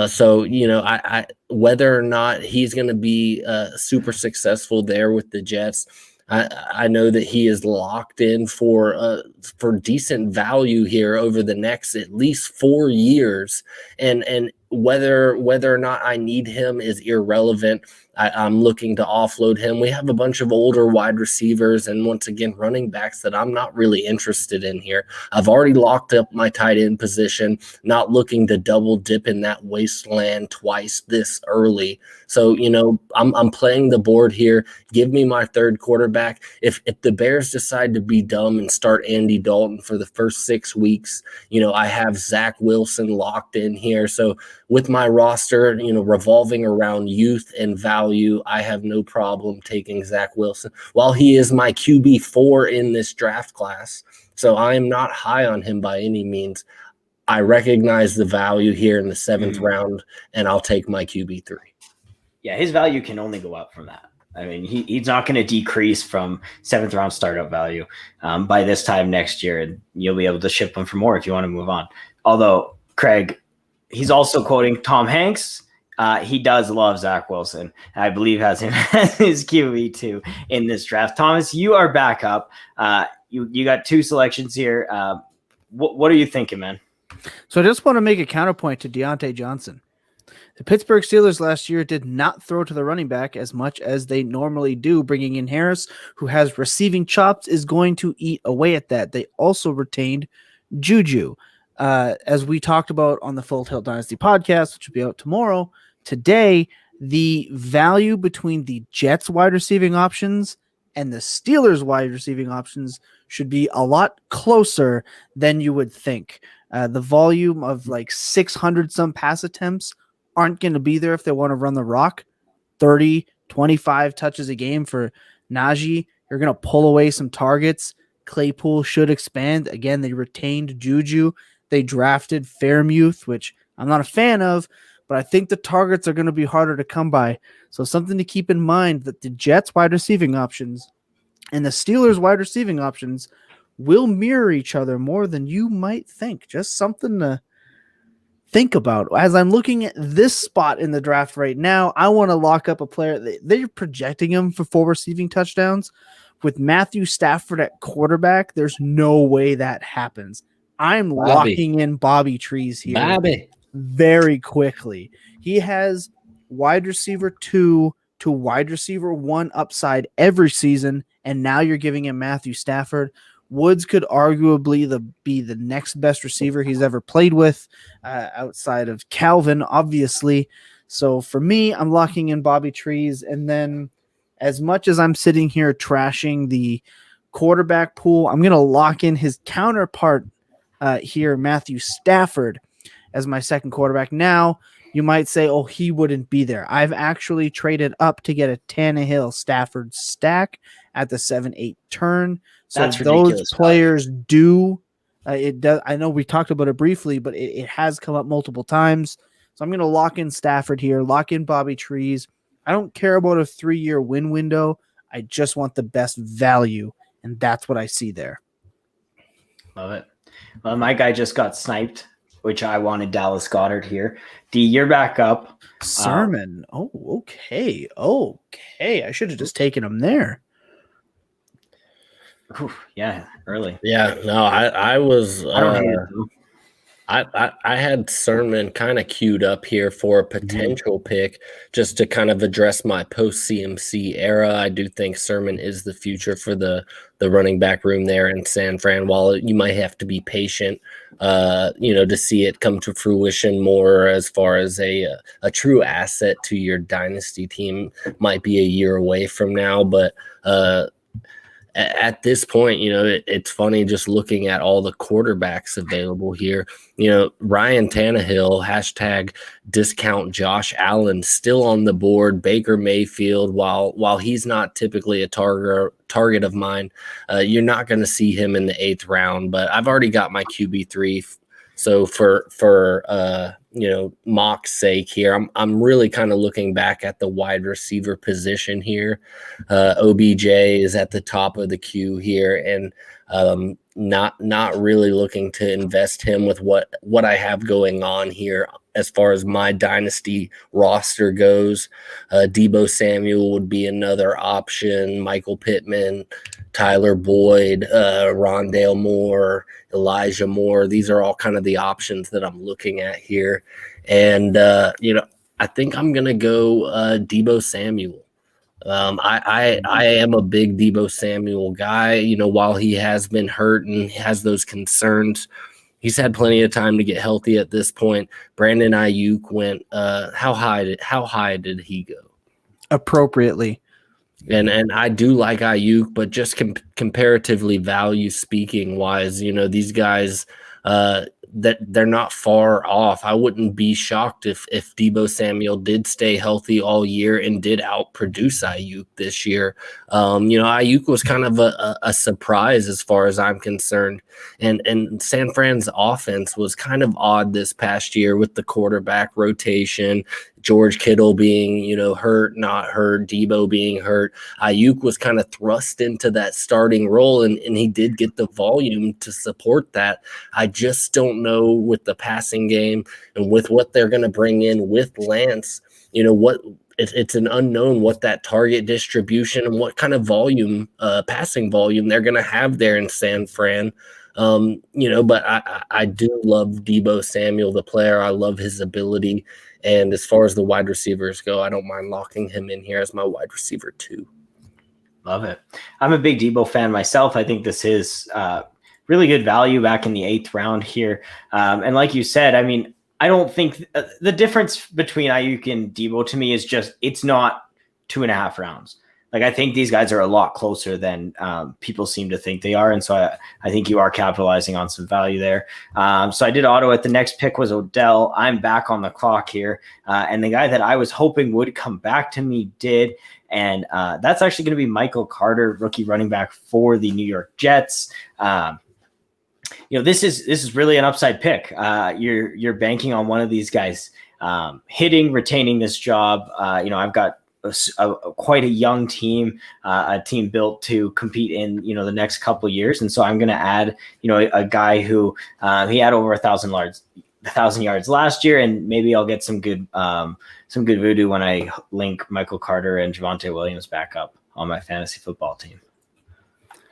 So, I whether or not he's going to be super successful there with the Jets, I know that he is locked in for decent value here over the next at least 4 years, and whether or not I need him is irrelevant. I'm looking to offload him. We have a bunch of older wide receivers and, once again, running backs that I'm not really interested in here. I've already locked up my tight end position, not looking to double dip in that wasteland twice this early. So, I'm playing the board here. Give me my third quarterback. If the Bears decide to be dumb and start Andy Dalton for the first 6 weeks, I have Zach Wilson locked in here. So with my roster, revolving around youth and value, I have no problem taking Zach Wilson. While he is my QB4 in this draft class, so I am not high on him by any means, I recognize the value here in the 7th round, and I'll take my QB3. Yeah, his value can only go up from that. I mean, he's not going to decrease from 7th round startup value by this time next year, and you'll be able to ship him for more if you want to move on. Although, Craig, he's also quoting Tom Hanks. He does love Zach Wilson. I believe has him as his QB2 in this draft. Thomas, you are back up. You got 2 selections here. What are you thinking, man? So I just want to make a counterpoint to Deontay Johnson. The Pittsburgh Steelers last year did not throw to the running back as much as they normally do. Bringing in Harris, who has receiving chops, is going to eat away at that. They also retained Juju. As we talked about on the Full Tilt Dynasty podcast, which will be out tomorrow, today, the value between the Jets wide receiving options and the Steelers wide receiving options should be a lot closer than you would think. The volume of like 600 some pass attempts aren't going to be there if they want to run the rock. 30, 25 touches a game for Najee. You're going to pull away some targets. Claypool should expand. Again, they retained Juju. They drafted Fairmuth, which I'm not a fan of, but I think the targets are going to be harder to come by. So something to keep in mind that the Jets wide receiving options and the Steelers wide receiving options will mirror each other more than you might think. Just something to think about. As I'm looking at this spot in the draft right now, I want to lock up a player. They're projecting him for 4 receiving touchdowns. With Matthew Stafford at quarterback, there's no way that happens. I'm locking in Bobby Trees here very quickly. He has wide receiver 2 to wide receiver 1 upside every season, and now you're giving him Matthew Stafford. Woods could arguably be the next best receiver he's ever played with, outside of Calvin, obviously. So for me, I'm locking in Bobby Trees. And then, as much as I'm sitting here trashing the quarterback pool, I'm going to lock in his counterpart here, Matthew Stafford, as my second quarterback. Now, you might say, oh, he wouldn't be there. I've actually traded up to get a Tannehill Stafford stack at the 7-8 turn. So That's those ridiculous players do. It does. I know we talked about it briefly, but it has come up multiple times. So I'm going to lock in Stafford here, lock in Bobby Trees. I don't care about a 3-year win window. I just want the best value, and that's what I see there. Love it. Well, my guy just got sniped, which I wanted Dallas Goedert here. D, you're back up. Sermon. Okay. I should have just taken him there. Yeah, early. Yeah, no, I was. I don't hate it, though. I had Sermon kind of queued up here for a potential pick just to kind of address my post CMC era. I do think Sermon is the future for the running back room there in San Fran. While you might have to be patient, to see it come to fruition more as far as a true asset to your dynasty team might be a year away from now. But at this point, it's funny just looking at all the quarterbacks available here. Ryan Tannehill, hashtag discount Josh Allen, still on the board. Baker Mayfield, while he's not typically a target of mine, you're not going to see him in the 8th round. But I've already got my QB3. So for mock's sake here, I'm really kind of looking back at the wide receiver position here. OBJ is at the top of the queue here, and not really looking to invest him with what I have going on here as far as my dynasty roster goes. Deebo Samuel would be another option. Michael Pittman, Tyler Boyd, Rondale Moore, Elijah Moore. These are all kind of the options that I'm looking at here. And, I think I'm going to go Deebo Samuel. I am a big Deebo Samuel guy. While he has been hurt and has those concerns, he's had plenty of time to get healthy at this point. Brandon Ayuk went, how high did he go? Appropriately. And I do like Ayuk, but just comparatively value speaking wise, these guys that they're not far off. I wouldn't be shocked if Deebo Samuel did stay healthy all year and did outproduce Ayuk this year. Ayuk was kind of a surprise as far as I'm concerned. And San Fran's offense was kind of odd this past year with the quarterback rotation, George Kittle being, hurt, not hurt, Deebo being hurt. Ayuk was kind of thrust into that starting role, and he did get the volume to support that. I just don't know with the passing game and with what they're going to bring in with Lance, it's an unknown what that target distribution and what kind of volume, passing volume they're going to have there in San Fran. But I do love Deebo Samuel, the player. I love his ability. And as far as the wide receivers go, I don't mind locking him in here as my wide receiver 2. Love it. I'm a big Deebo fan myself. I think this is really good value back in the 8th round here. And like you said, I don't think the difference between Ayuk and Deebo to me is just it's not 2.5 rounds. Like, I think these guys are a lot closer than people seem to think they are. And so I think you are capitalizing on some value there. So I did auto it. The next pick was Odell. I'm back on the clock here. And the guy that I was hoping would come back to me did. And that's actually going to be Michael Carter, rookie running back for the New York Jets. This is really an upside pick. You're banking on one of these guys retaining this job. I've got quite a young team, a team built to compete in the next couple of years, and so I'm going to add a guy who he had over 1,000 yards last year, and maybe I'll get some good voodoo when I link Michael Carter and Javonte Williams back up on my fantasy football team.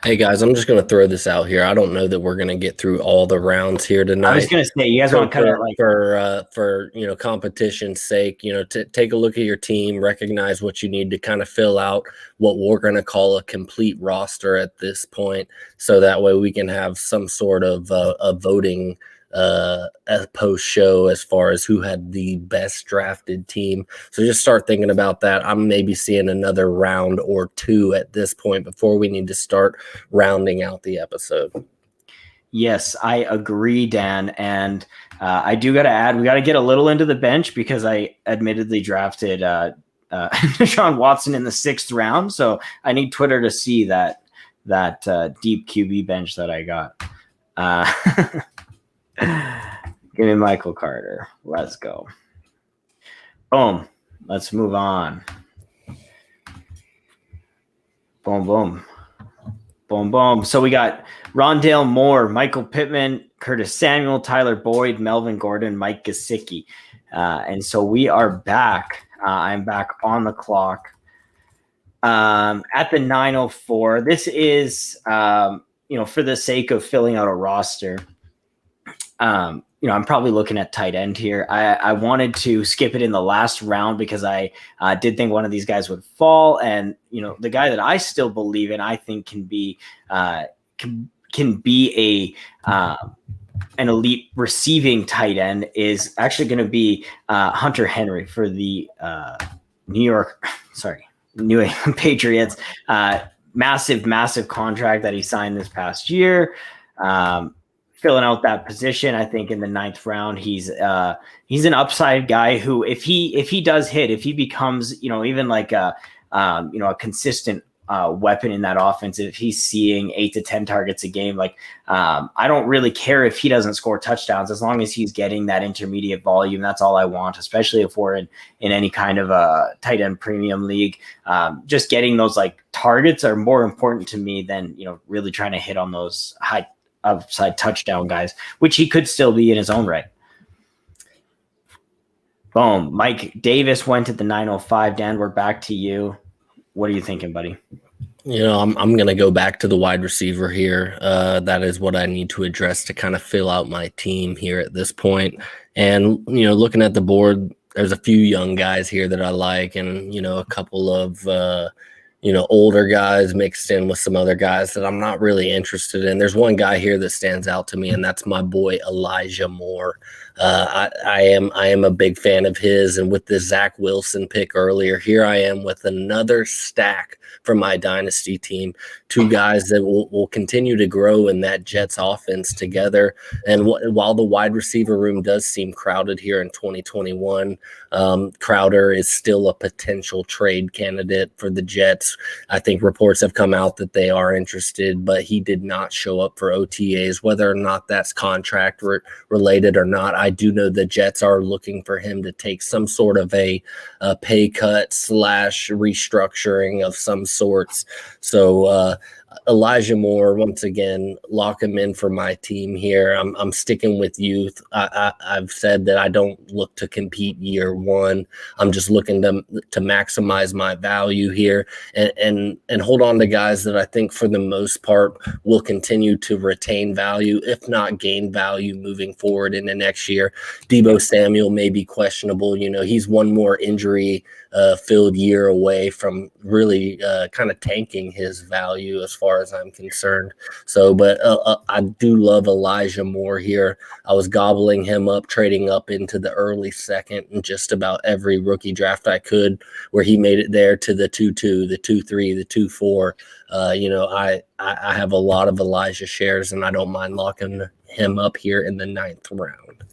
Hey guys, I'm just going to throw this out here. I don't know that we're going to get through all the rounds here tonight. I was going to say, you guys want to kind of like for competition's sake, to take a look at your team, recognize what you need to kind of fill out what we're going to call a complete roster at this point, so that way we can have some sort of a voting a post show as far as who had the best drafted team. So just start thinking about that. I'm maybe seeing another round or two at this point before we need to start rounding out the episode. Yes, I agree, Dan. And I do got to add, we got to get a little into the bench because I admittedly drafted Deshaun Watson in the 6th round. So I need Twitter to see that deep QB bench that I got. Give me Michael Carter. Let's go. Boom. Let's move on. Boom, boom. Boom, boom. So we got Rondale Moore, Michael Pittman, Curtis Samuel, Tyler Boyd, Melvin Gordon, Mike Gesicki. And so we are back. I'm back on the clock at the 9:04. This is, for the sake of filling out a roster, I'm probably looking at tight end here. I wanted to skip it in the last round because I did think one of these guys would fall. And, the guy that I still believe in, I think can be an elite receiving tight end is actually going to be Hunter Henry for the New England Patriots. Massive contract that he signed this past year. Filling out that position, I think in the 9th round, he's an upside guy who, if he does hit, if he becomes, even like a consistent weapon in that offense, if he's seeing 8 to 10 targets a game, I don't really care if he doesn't score touchdowns as long as he's getting that intermediate volume. That's all I want, especially if we're in any kind of a tight end premium league. Just getting those targets are more important to me than really trying to hit on those high upside touchdown guys, which he could still be in his own right. Boom. Mike Davis went at the 9:05. Dan, we're back to you. What are you thinking, buddy? I'm going to go back to the wide receiver here. That is what I need to address to kind of fill out my team here at this point. And, looking at the board, there's a few young guys here that I like, and, a couple of, older guys mixed in with some other guys that I'm not really interested in. There's one guy here that stands out to me, and that's my boy Elijah Moore. I am a big fan of his, and with the Zach Wilson pick earlier, here I am with another stack for my dynasty team. Two guys that will continue to grow in that Jets offense together. And while the wide receiver room does seem crowded here in 2021, Crowder is still a potential trade candidate for the Jets. I think reports have come out that they are interested, but he did not show up for OTAs, whether or not that's contract related or not. I do know the Jets are looking for him to take some sort of a pay cut / restructuring of some sorts. So Elijah Moore, once again, lock him in for my team here. I'm sticking with youth. I've said that I don't look to compete year one. I'm just looking to maximize my value here and hold on to guys that I think for the most part will continue to retain value, if not gain value moving forward in the next year. Deebo Samuel may be questionable. He's one more injury filled year away from really kind of tanking his value as far as I'm concerned. So, but I do love Elijah Moore here. I was gobbling him up, trading up into the early second in just about every rookie draft I could, where he made it there to the 2-2, the 2-3, the 2-4. I have a lot of Elijah shares, and I don't mind locking him up here in the 9th round.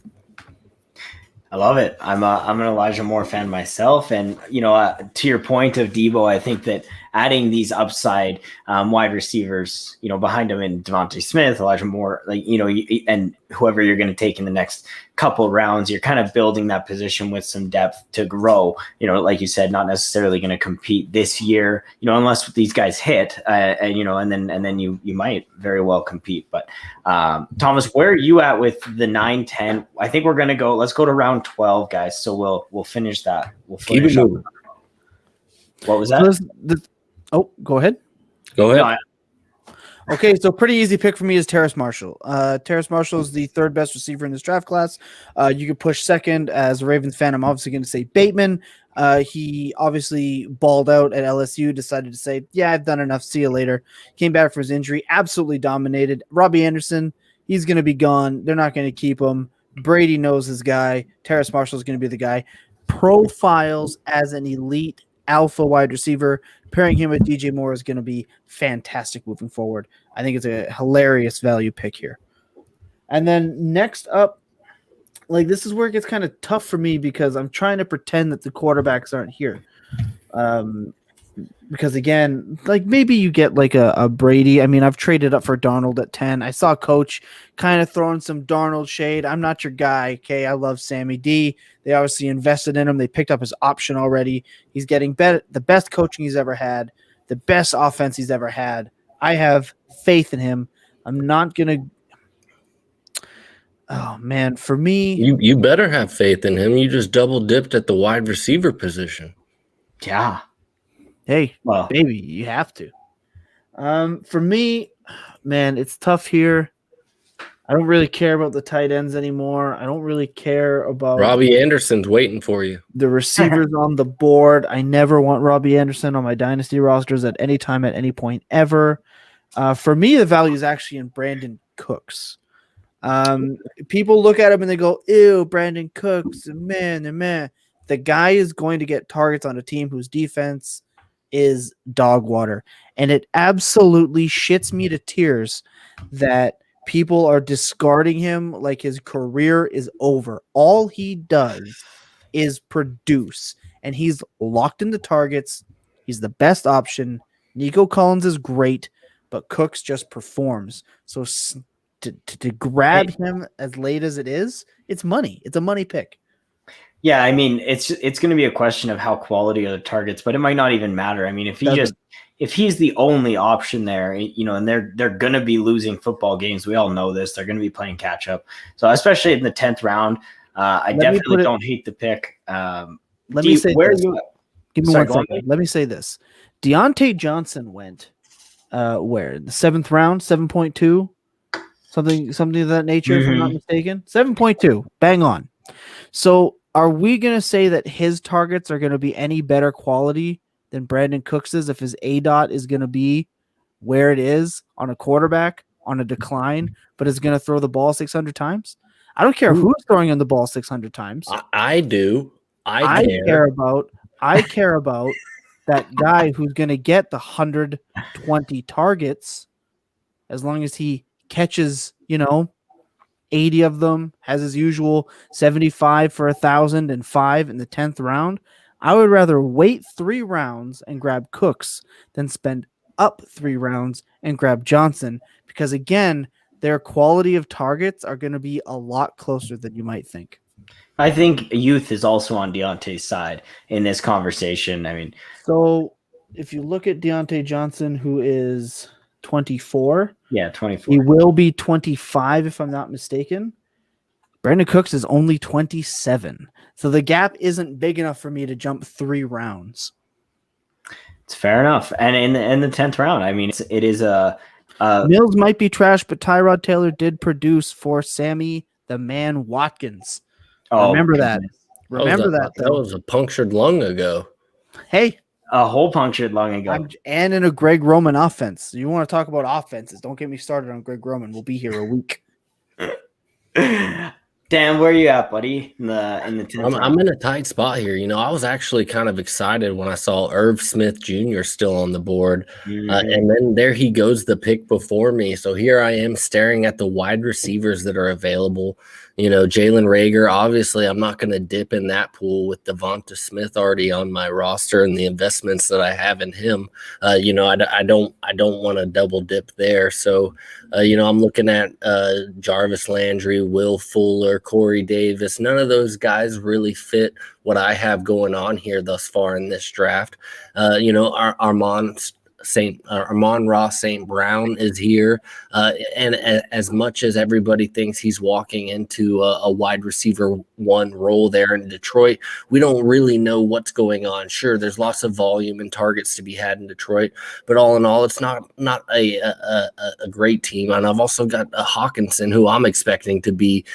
I love it. I'm an Elijah Moore fan myself. And, to your point of Deebo, I think that adding these upside wide receivers, behind him in Devonte Smith, Elijah Moore, and whoever you're going to take in the next couple rounds, you're kind of building that position with some depth to grow. Like you said, not necessarily going to compete this year, unless these guys hit, and then you might very well compete. But Thomas, where are you at with the 9-10? I think we're going to go. Let's go to round 12, guys. So we'll finish that. We'll finish up. What was that? Go ahead. Go ahead. No, Okay, so pretty easy pick for me is Terrace Marshall. Terrace Marshall is the 3rd best receiver in this draft class. You could push second. As a Ravens fan, I'm obviously going to say Bateman. He obviously balled out at LSU, decided to say, yeah, I've done enough. See you later. Came back for his injury. Absolutely dominated. Robbie Anderson, He's going to be gone. They're not going to keep him. Brady knows his guy. Terrace Marshall is going to be the guy. Profiles as an elite alpha wide receiver. Pairing him with DJ Moore is going to be fantastic moving forward. I think it's a hilarious value pick here. And then next up, like this is where it gets kind of tough for me because I'm trying to pretend that the quarterbacks aren't here. Because again, like maybe you get like a Brady. I mean, I've traded up for Darnold at 10. I saw Coach kind of throwing some Darnold shade. I'm not your guy. Okay. I love Sammy D. They obviously invested in him. They picked up his option already. He's getting the best coaching he's ever had, the best offense he's ever had. I have faith in him. I'm not going to. Oh man, for me, you better have faith in him. You just double dipped at the wide receiver position. Yeah. Hey, well, baby, you have to. For me, man, it's tough here. I don't really care about the tight ends anymore. I don't really care about Robbie Anderson's waiting for you. The receivers on the board. I never want Robbie Anderson on my dynasty rosters at any time, at any point ever. For me, the value is actually in Brandon Cooks. People look at him and they go, ew, Brandon Cooks, man. The guy is going to get targets on a team whose defense is dog water. And it absolutely shits me to tears that people are discarding him like his career is over. All he does is produce, and he's locked into targets. He's the best option. Nico Collins is great, but Cooks just performs. So to grab him as late as it is, it's money. It's a money pick. Yeah, I mean, it's going to be a question of how quality are the targets, but it might not even matter. I mean, if he's the only option there, you know, and they're going to be losing football games. We all know this. They're going to be playing catch up. So especially in the 10th round, I definitely don't hate the pick. Let me say this. Give me 1 second. Let me say this. Deontay Johnson went where? The 7th round, 7.2, something of that nature, if I'm not mistaken. 7.2, bang on. So are we going to say that his targets are going to be any better quality than Brandon Cooks's if his ADOT is going to be where it is on a quarterback on a decline, but is going to throw the ball 600 times? I don't care who's throwing in the ball 600 times. I do. I care about that guy who's going to get the 120 targets as long as he catches, 80 of them, has his usual 75 for 1,005 in the 10th round. I would rather wait 3 rounds and grab Cooks than spend up 3 rounds and grab Johnson, because again, their quality of targets are going to be a lot closer than you might think. I think youth is also on Deontay's side in this conversation. I mean, so if you look at Deontay Johnson, who is 24. Yeah, 24. He will be 25 if I'm not mistaken. Brandon Cooks is only 27. So the gap isn't big enough for me to jump 3 rounds. It's fair enough. And in the 10th round, I mean, it is a Mills might be trash, but Tyrod Taylor did produce for Sammy the Man Watkins. Remember that. That was a punctured lung ago. Hey, a whole punctured lung ago. And in a Greg Roman offense. You want to talk about offenses? Don't get me started on Greg Roman. We'll be here a week. Dan, where are you at, buddy? In the 10th I'm in a tight spot here. I was actually kind of excited when I saw Irv Smith Jr. still on the board. And then there he goes, the pick before me. So here I am staring at the wide receivers that are available. Jalen Reagor, obviously I'm not going to dip in that pool with Devonta Smith already on my roster and the investments that I have in him. I don't want to double dip there. So, I'm looking at Jarvis Landry, Will Fuller, Corey Davis. None of those guys really fit what I have going on here thus far in this draft. Amon-Ra St. Brown is here. And as much as everybody thinks he's walking into a wide receiver 1 role there in Detroit, we don't really know what's going on. Sure, there's lots of volume and targets to be had in Detroit, but all in all, it's not a great team. And I've also got a Hawkinson, who I'm expecting to be,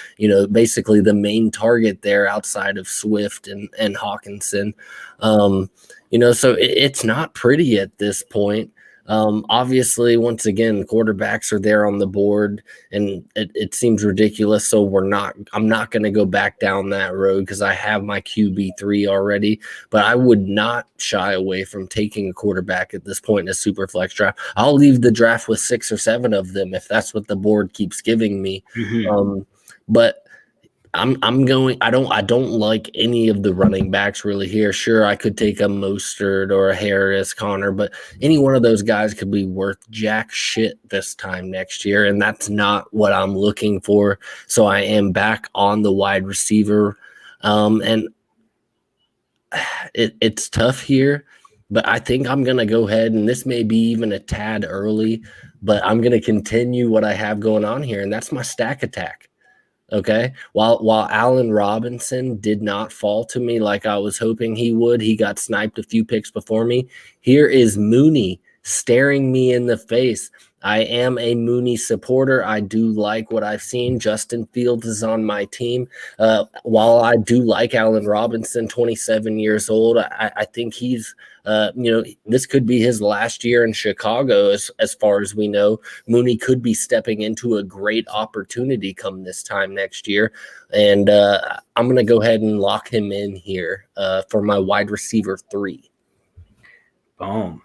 basically the main target there outside of Swift and Hawkinson. So it's not pretty at this point. Obviously, once again, quarterbacks are there on the board, and it seems ridiculous. So I'm not going to go back down that road because I have my QB3 already. But I would not shy away from taking a quarterback at this point in a super flex draft. I'll leave the draft with 6 or 7 of them if that's what the board keeps giving me. But I'm going. I don't like any of the running backs really here. Sure, I could take a Mostert or a Harris, Connor, but any one of those guys could be worth jack shit this time next year, and that's not what I'm looking for. So I am back on the wide receiver, and it's tough here, but I think I'm gonna go ahead, and this may be even a tad early, but I'm gonna continue what I have going on here, and that's my stack attack. Okay. While Allen Robinson did not fall to me like I was hoping he would, he got sniped a few picks before me. Here is Mooney staring me in the face. I am a Mooney supporter. I do like what I've seen. Justin Fields is on my team. While I do like Allen Robinson, 27 years old, I think he's, this could be his last year in Chicago as far as we know. Mooney could be stepping into a great opportunity come this time next year. And I'm going to go ahead and lock him in here for my wide receiver 3. Boom.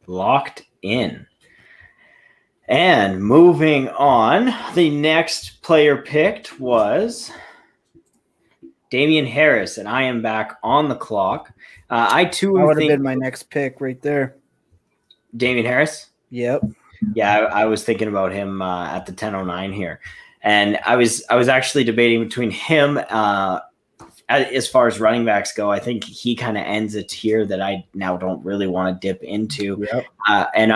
Locked in. And moving on, the next player picked was Damian Harris, and I am back on the clock. I too That would have think been my next pick right there. Damian Harris. Yep. Yeah, I was thinking about him at the 10:09 here, and I was actually debating between him. As far as running backs go, I think he kind of ends a tier that I now don't really want to dip into. Yep. And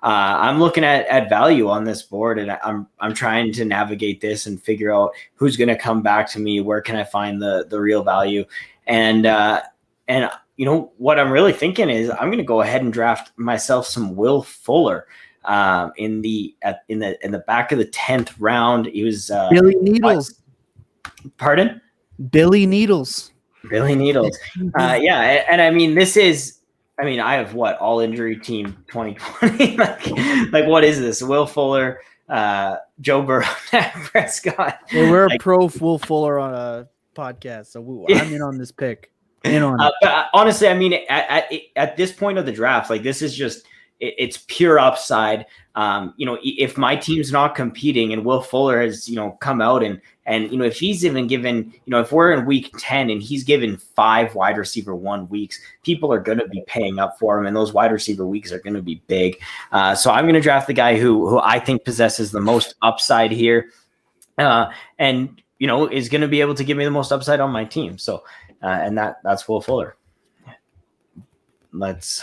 I'm looking at value on this board, and I'm trying to navigate this and figure out who's going to come back to me. Where can I find the real value? And you know what I'm really thinking is I'm going to go ahead and draft myself some Will Fuller in the back of the 10th round. He was Billy Needles. Pardon? Billy Needles. Billy Needles. Yeah, and I mean this is. I mean, I have all injury team 2020. like what is this? Will Fuller, Joe Burrow, Dak Prescott. Hey, we're a pro Will Fuller on a podcast, so I'm in on this pick. But honestly, I mean, at this point of the draft, like this is just it's pure upside. If my team's not competing and Will Fuller has come out and if he's even given if we're in week 10 and he's given 5 wide receiver 1 weeks, people are going to be paying up for him, and those wide receiver weeks are going to be big. So I'm going to draft the guy who I think possesses the most upside here, and is going to be able to give me the most upside on my team. So and that's Will Fuller. Let's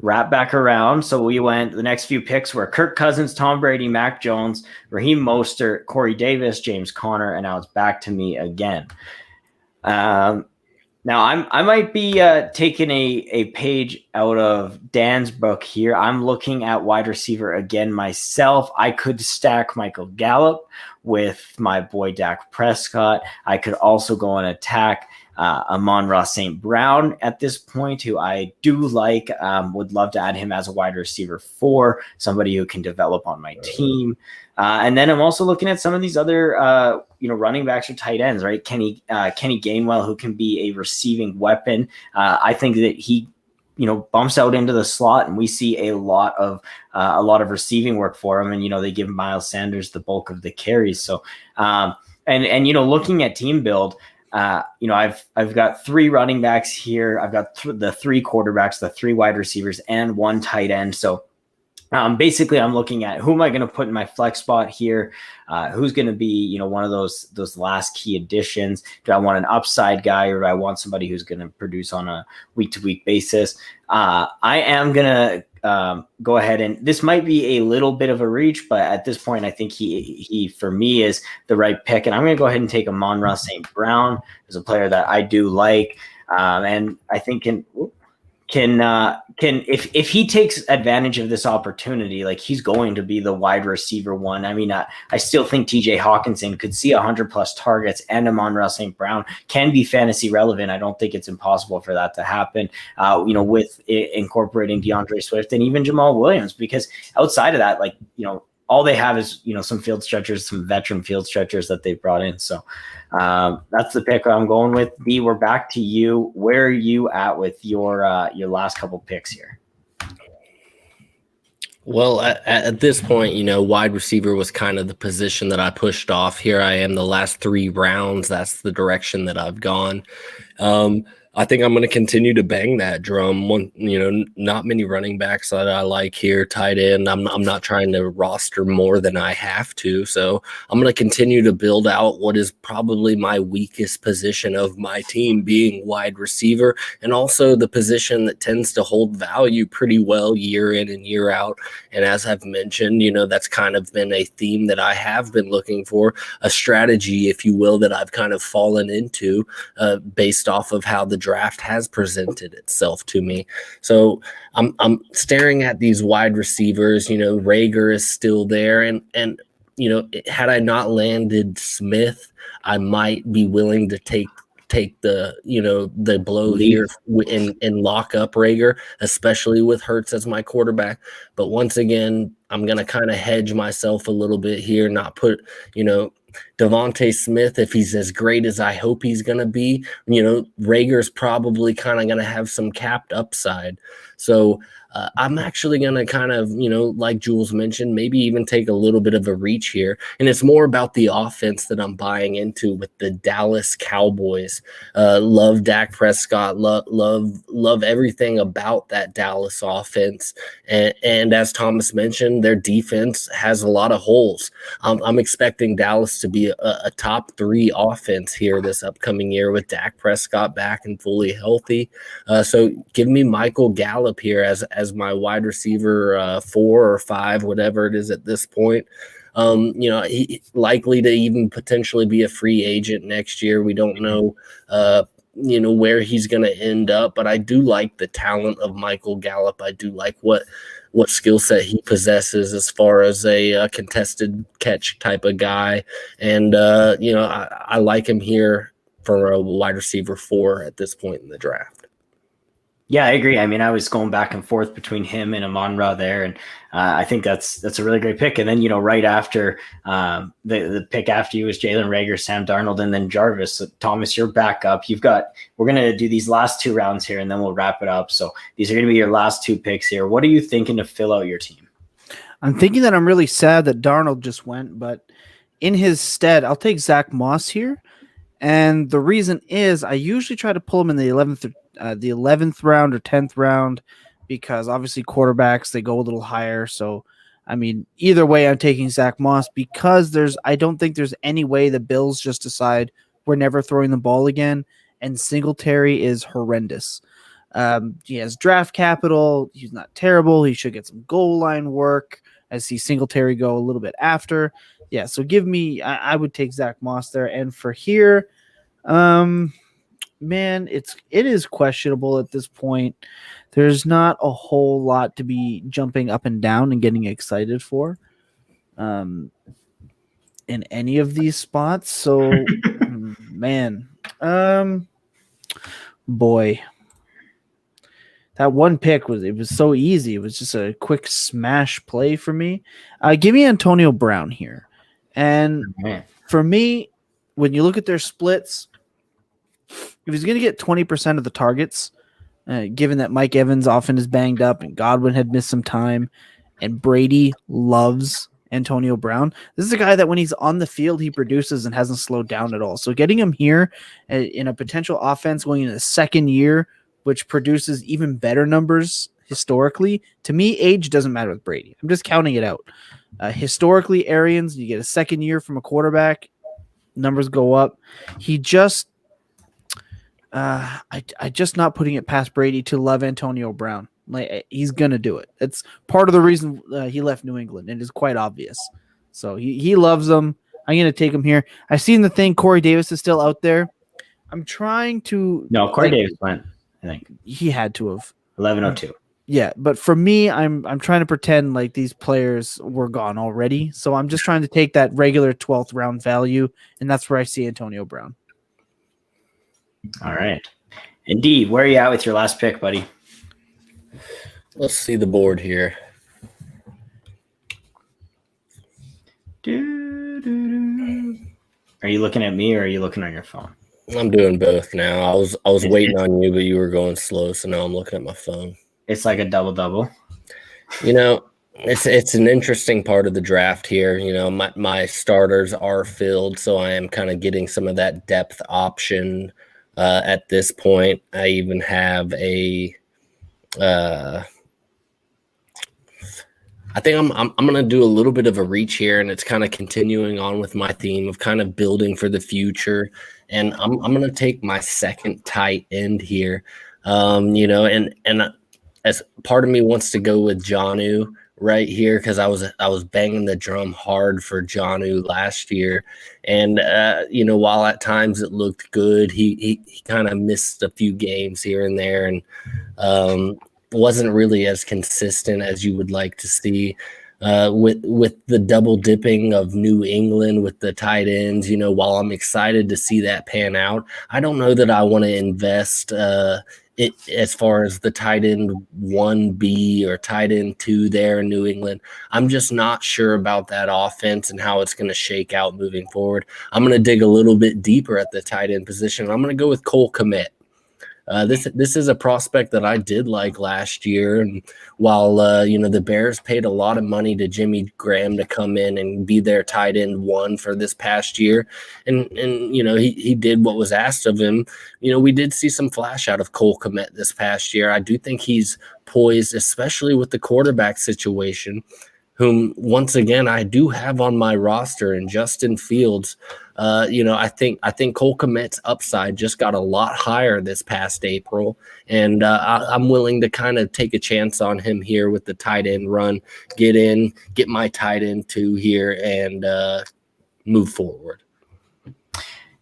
wrap back around. So the next few picks were Kirk Cousins, Tom Brady, Mac Jones, Raheem Mostert, Corey Davis, James Conner, and now it's back to me again. Now I might be taking a page out of Dan's book here. I'm looking at wide receiver again myself. I could stack Michael Gallup with my boy Dak Prescott. I could also go and attack Amon-Ra St. Brown at this point, who I do like. Would love to add him as a wide receiver 4, somebody who can develop on my team. And then I'm also looking at some of these other, running backs or tight ends, right? Kenny Gainwell, who can be a receiving weapon. I think that he, bumps out into the slot, and we see a lot of receiving work for him. And they give Miles Sanders the bulk of the carries. So, looking at team build. I've got 3 running backs here. I've got the 3 quarterbacks, the 3 wide receivers, and 1 tight end. So basically, I'm looking at who am I going to put in my flex spot here? Who's going to be, one of those last key additions? Do I want an upside guy, or do I want somebody who's going to produce on a week-to-week basis? I am going to go ahead, and this might be a little bit of a reach, but at this point, I think he for me is the right pick, and I'm going to go ahead and take Amon-Ra St. Brown as a player that I do like, and I think if he takes advantage of this opportunity, like he's going to be the wide receiver one. I mean, I still think TJ Hawkinson could see 100+ targets, and Amon-Ra St. Brown can be fantasy relevant. I don't think it's impossible for that to happen, with incorporating DeAndre Swift and even Jamal Williams, because outside of that, like, all they have is, some field stretchers, some veteran field stretchers that they've brought in. So that's the pick I'm going with. B, we're back to you. Where are you at with your last couple picks here? Well, at this point, wide receiver was kind of the position that I pushed off. Here I am the last 3 rounds. That's the direction that I've gone. I think I'm going to continue to bang that drum. Not many running backs that I like here. Tight end, I'm not trying to roster more than I have to. So I'm going to continue to build out what is probably my weakest position of my team, being wide receiver, and also the position that tends to hold value pretty well year in and year out. And as I've mentioned, that's kind of been a theme that I have been looking for, a strategy, if you will, that I've kind of fallen into based off of how the draft has presented itself to me. So I'm staring at these wide receivers. Rager is still there, and had I not landed Smith, I might be willing to take the blow here and lock up Rager, especially with Hurts as my quarterback. But once again, I'm going to kind of hedge myself a little bit here, not put, Devonte Smith, if he's as great as I hope he's going to be, Rager's probably kind of going to have some capped upside. So I'm actually going to kind of, like Jules mentioned, maybe even take a little bit of a reach here. And it's more about the offense that I'm buying into with the Dallas Cowboys. Love Dak Prescott, love everything about that Dallas offense. And as Thomas mentioned, their defense has a lot of holes. I'm expecting Dallas to be a top 3 offense here this upcoming year with Dak Prescott back and fully healthy. So give me Michael Gallup here as my wide receiver 4 or 5, whatever it is at this point. He likely to even potentially be a free agent next year. We don't know, where he's going to end up, but I do like the talent of Michael Gallup. I do like what skill set he possesses as far as a contested catch type of guy. And, I like him here for a wide receiver 4 at this point in the draft. Yeah, I agree. I mean, I was going back and forth between him and Amon-Ra there, and I think that's a really great pick. And then, right after the pick after you was Jalen Reagor, Sam Darnold, and then Jarvis. So, Thomas, you're back up. We're going to do these last 2 rounds here, and then we'll wrap it up. So these are going to be your last 2 picks here. What are you thinking to fill out your team? I'm thinking that I'm really sad that Darnold just went, but in his stead, I'll take Zach Moss here. And the reason is I usually try to pull him in the 11th round or 10th round, because obviously quarterbacks, they go a little higher. So, I mean, either way, I'm taking Zach Moss because I don't think there's any way the Bills just decide we're never throwing the ball again. And Singletary is horrendous. He has draft capital. He's not terrible. He should get some goal line work. I see Singletary go a little bit after. Yeah, so I would take Zach Moss there. And for here, man, it is questionable at this point. There's not a whole lot to be jumping up and down and getting excited for in any of these spots. So, man, boy, that one pick was so easy. It was just a quick smash play for me. Give me Antonio Brown here. And for me, when you look at their splits, if he's going to get 20% of the targets, given that Mike Evans often is banged up and Godwin had missed some time, and Brady loves Antonio Brown, this is a guy that when he's on the field, he produces and hasn't slowed down at all. So getting him here in a potential offense going into the second year, which produces even better numbers historically, to me, age doesn't matter with Brady. I'm just counting it out. Historically, Arians, you get a second year from a quarterback, numbers go up. He just, I just not putting it past Brady to love Antonio Brown. Like, he's gonna do it. It's part of the reason he left New England, and it's quite obvious. So he loves them. I'm gonna take him here. I've seen the thing. Corey Davis is still out there. I'm trying to. No, Corey Davis went. I think he had to have. 1102. Yeah, but for me, I'm trying to pretend like these players were gone already. So I'm just trying to take that regular 12th round value, and that's where I see Antonio Brown. All right. Indeed. Where are you at with your last pick, buddy? Let's see the board here. Are you looking at me or are you looking on your phone? I'm doing both now. I was waiting on you, but you were going slow, so now I'm looking at my phone. It's like a double-double. You know, it's an interesting part of the draft here. You know, my starters are filled, so I am kind of getting some of that depth option at this point. I even have a I think I'm gonna do a little bit of a reach here, and it's kind of continuing on with my theme of kind of building for the future. And I'm gonna take my second tight end here. You know, and as part of me wants to go with Jonnu right here because I was banging the drum hard for Jonnu last year, and you know, while at times it looked good, he kind of missed a few games here and there, and wasn't really as consistent as you would like to see. With the double dipping of New England with the tight ends, you know, while I'm excited to see that pan out, I don't know that I want to invest it as far as the tight end 1B or tight end 2 there in New England. I'm just not sure about that offense and how it's going to shake out moving forward. I'm going to dig a little bit deeper at the tight end position. I'm going to go with Cole Kmet. This is a prospect that I did like last year, and while you know, the Bears paid a lot of money to Jimmy Graham to come in and be their tight end 1 for this past year, and you know, he did what was asked of him. You know, we did see some flash out of Cole Kmet this past year. I do think he's poised, especially with the quarterback situation, whom once again I do have on my roster, and Justin Fields. You know, I think Cole Kmet's upside just got a lot higher this past April, and I'm willing to kind of take a chance on him here with the tight end run, get my tight end 2 here, and move forward.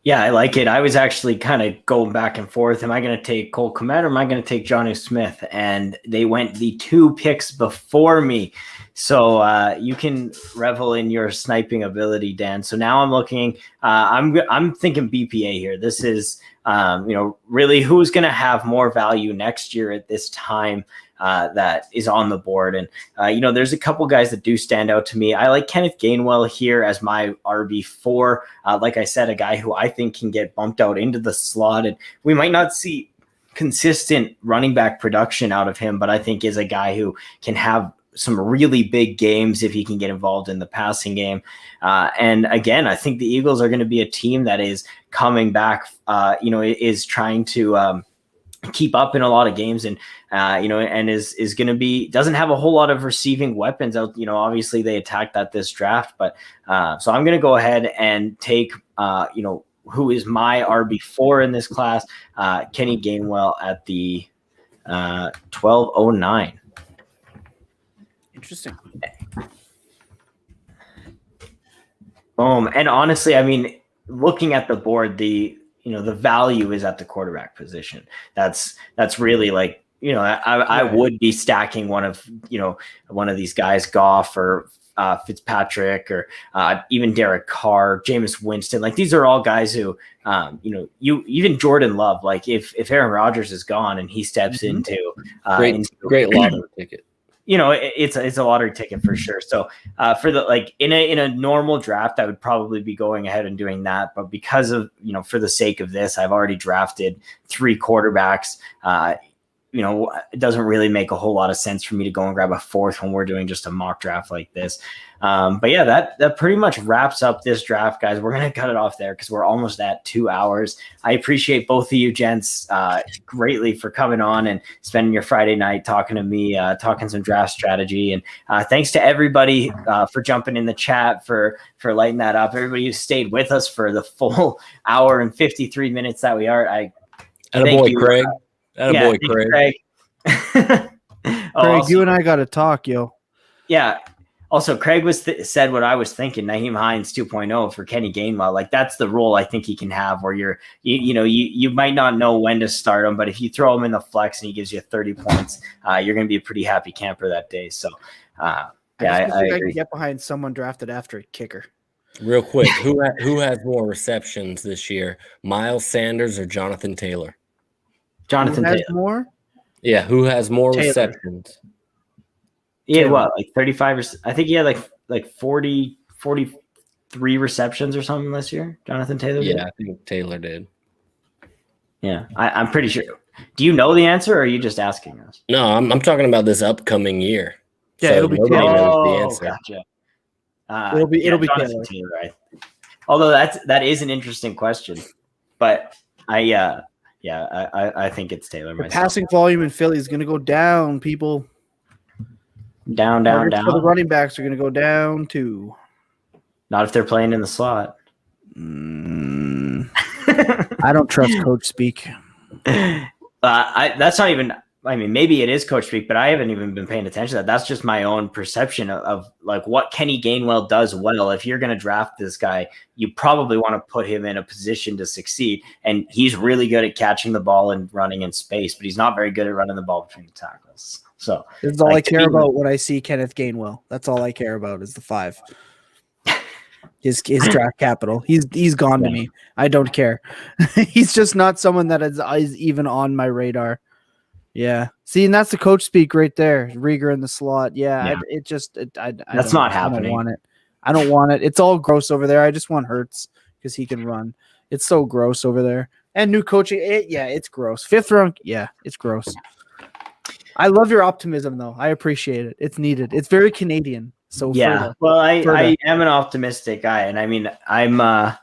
Yeah, I like it. I was actually kind of going back and forth. Am I going to take Cole Kmet or am I going to take Jonnu Smith? And they went the 2 picks before me. So you can revel in your sniping ability, Dan. So now I'm looking. I'm thinking BPA here. This is you know, really who's going to have more value next year at this time that is on the board. And you know, there's a couple guys that do stand out to me. I like Kenneth Gainwell here as my RB4. Like I said, a guy who I think can get bumped out into the slot, and we might not see consistent running back production out of him, but I think is a guy who can have some really big games if he can get involved in the passing game. And again, I think the Eagles are going to be a team that is coming back, you know, is trying to keep up in a lot of games, and you know, and is going to be, doesn't have a whole lot of receiving weapons out. You know, obviously they attacked that this draft, but so I'm going to go ahead and take you know, who is my RB4 in this class, Kenny Gainwell at the 1209. Interesting. Boom. And honestly, I mean, looking at the board, the value is at the quarterback position. That's really like, you know, I would be stacking one of these guys, Goff or Fitzpatrick, or even Derek Carr, Jameis Winston. Like, these are all guys who, you know, even Jordan Love. Like, if Aaron Rodgers is gone and he steps into great lottery ticket. You know, it's a lottery ticket for sure. So for the, like, in a normal draft, I would probably be going ahead and doing that. But because of, you know, for the sake of this, I've already drafted 3 quarterbacks. You know, it doesn't really make a whole lot of sense for me to go and grab a 4th when we're doing just a mock draft like this. But yeah, that pretty much wraps up this draft, guys. We're going to cut it off there because we're almost at 2 hours. I appreciate both of you gents greatly for coming on and spending your Friday night talking to me, talking some draft strategy. And thanks to everybody for jumping in the chat, for lighting that up. Everybody who stayed with us for the full hour and 53 minutes that we are. Attaboy, Craig. Attaboy, Craig. Craig. Craig, you and I got to talk, yo. Yeah. Also, Craig said what I was thinking. Nyheim Hines 2.0 for Kenny Gainwell. Like that's the role I think he can have, where you might not know when to start him, but if you throw him in the flex and he gives you 30 points, you're going to be a pretty happy camper that day. So, I can get behind someone drafted after a kicker. Real quick, who has more receptions this year, Miles Sanders or Jonathan Taylor? Jonathan Taylor. More? Yeah, who has more Taylor. receptions? Yeah, what, like 35 or I think he had like 43 receptions or something this year. Jonathan Taylor did? Yeah, I think Taylor did. Yeah, I'm pretty sure. Do you know the answer, or are you just asking us? No, I'm talking about this upcoming year. Yeah, it'll be Taylor. Knows the answer. Gotcha. It'll be Jonathan Taylor, right? Although that is an interesting question, but I think it's Taylor. The passing volume in Philly is going to go down, people. Down. So the running backs are going to go down too. Not if they're playing in the slot. I don't trust coach speak. That's not even. I mean, maybe it is coach speak, but I haven't even been paying attention to that. That's just my own perception of like what Kenny Gainwell does well. If you're going to draft this guy, you probably want to put him in a position to succeed. And he's really good at catching the ball and running in space, but he's not very good at running the ball between the tackles. So this is all I care about when I see Kenneth Gainwell. That's all I care about is the 5. His draft capital. He's gone to me. I don't care. He's just not someone that is even on my radar. Yeah. See, and that's the coach speak right there. Rieger in the slot. Yeah. That's not happening. I don't want it. It's all gross over there. I just want Hurts because he can run. It's so gross over there. And new coaching. It's gross. 5th round. Yeah, it's gross. I love your optimism, though. I appreciate it. It's needed. It's very Canadian. So yeah. Well, I am an optimistic guy, and I mean, I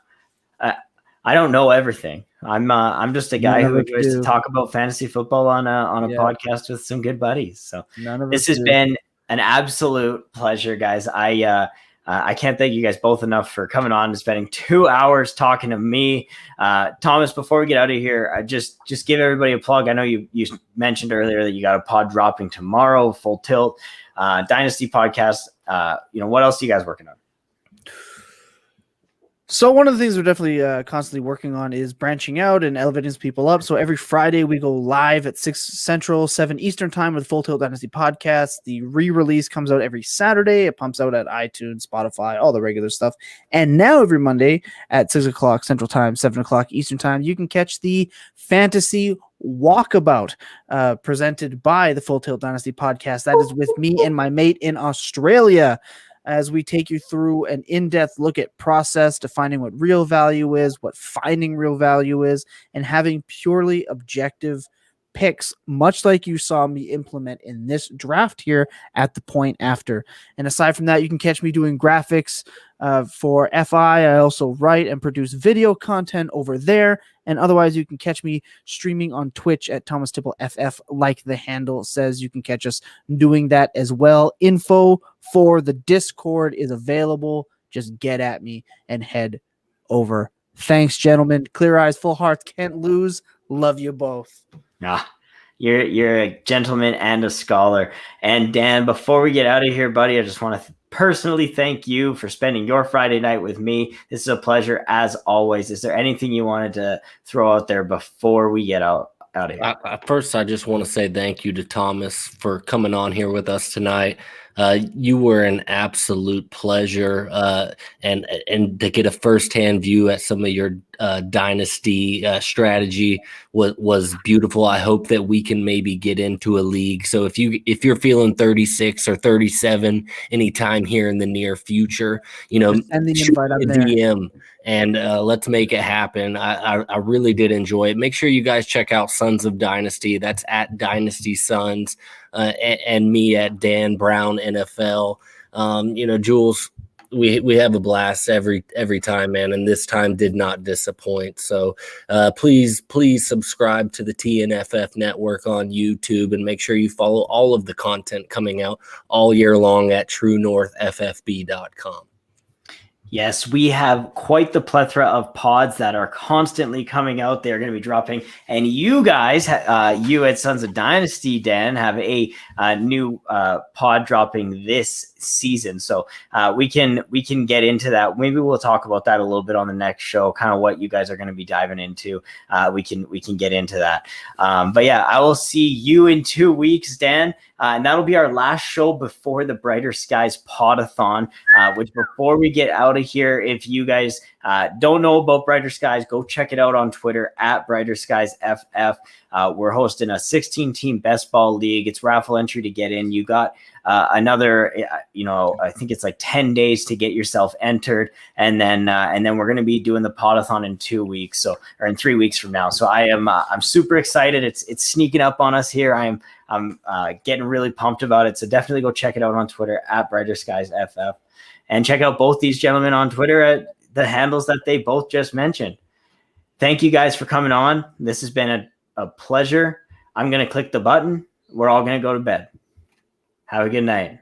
don't know everything. I'm just a guy who enjoys to talk about fantasy football on a podcast with some good buddies. So this has been an absolute pleasure, guys. I can't thank you guys both enough for coming on and spending 2 hours talking to me. Thomas, before we get out of here, just give everybody a plug. I know you mentioned earlier that you got a pod dropping tomorrow, Full Tilt, Dynasty podcast. What else are you guys working on? So one of the things we're definitely constantly working on is branching out and elevating people up. So every Friday we go live at 6 Central, 7 Eastern time with Full Tilt Dynasty podcast. The re-release comes out every Saturday. It pumps out at iTunes, Spotify, all the regular stuff. And now every Monday at 6 o'clock Central time, 7 o'clock Eastern time, you can catch the Fantasy Walkabout presented by the Full Tilt Dynasty podcast. That is with me and my mate in Australia, as we take you through an in-depth look at process, defining what real value is, what finding real value is, and having purely objective picks, much like you saw me implement in this draft here at the point after. And aside from that, you can catch me doing graphics for FI. I also write and produce video content over there. And otherwise, you can catch me streaming on Twitch at Thomas Tipple FF, like the handle says. You can catch us doing that as well. Info for the Discord is available. Just get at me and head over. Thanks, gentlemen. Clear eyes, full hearts, can't lose. Love you both. You're a gentleman and a scholar. And Dan, before we get out of here, buddy, I just want to personally thank you for spending your Friday night with me. This is a pleasure as always. Is there anything you wanted to throw out there before we get out of here? First, I just want to say thank you to Thomas for coming on here with us tonight. You were an absolute pleasure, and to get a firsthand view at some of your dynasty strategy was beautiful. I hope that we can maybe get into a league. So if you're feeling 36 or 37 anytime here in the near future, send the invite up there. DM and let's make it happen. I really did enjoy it. Make sure you guys check out Sons of Dynasty. That's at Dynasty Sons. And me at Dan Brown NFL. Jules, we have a blast every time, man, and this time did not disappoint. So please subscribe to the TNFF network on YouTube and make sure you follow all of the content coming out all year long at TrueNorthFFB.com. Yes, we have quite the plethora of pods that are constantly coming out. They're going to be dropping, and you guys, you at Sons of Dynasty, Dan, have a new pod dropping this season. So we can get into that. Maybe we'll talk about that a little bit on the next show. Kind of what you guys are going to be diving into. We can get into that. But yeah, I will see you in 2 weeks, Dan. And that'll be our last show before the Brighter Skies Podathon, which before we get out of here, if you guys don't know about Brighter Skies, go check it out on Twitter at Brighter Skies FF. We're hosting a 16-team best ball league. It's raffle entry to get in. You got another, I think it's like 10 days to get yourself entered. And then we're going to be doing the Podathon in 2 weeks, or in 3 weeks from now. So I'm super excited. It's sneaking up on us here. I'm getting really pumped about it. So definitely go check it out on Twitter at Brighter Skies FF, and check out both these gentlemen on Twitter at the handles that they both just mentioned. Thank you guys for coming on. This has been a pleasure. I'm going to click the button. We're all going to go to bed. Have a good night.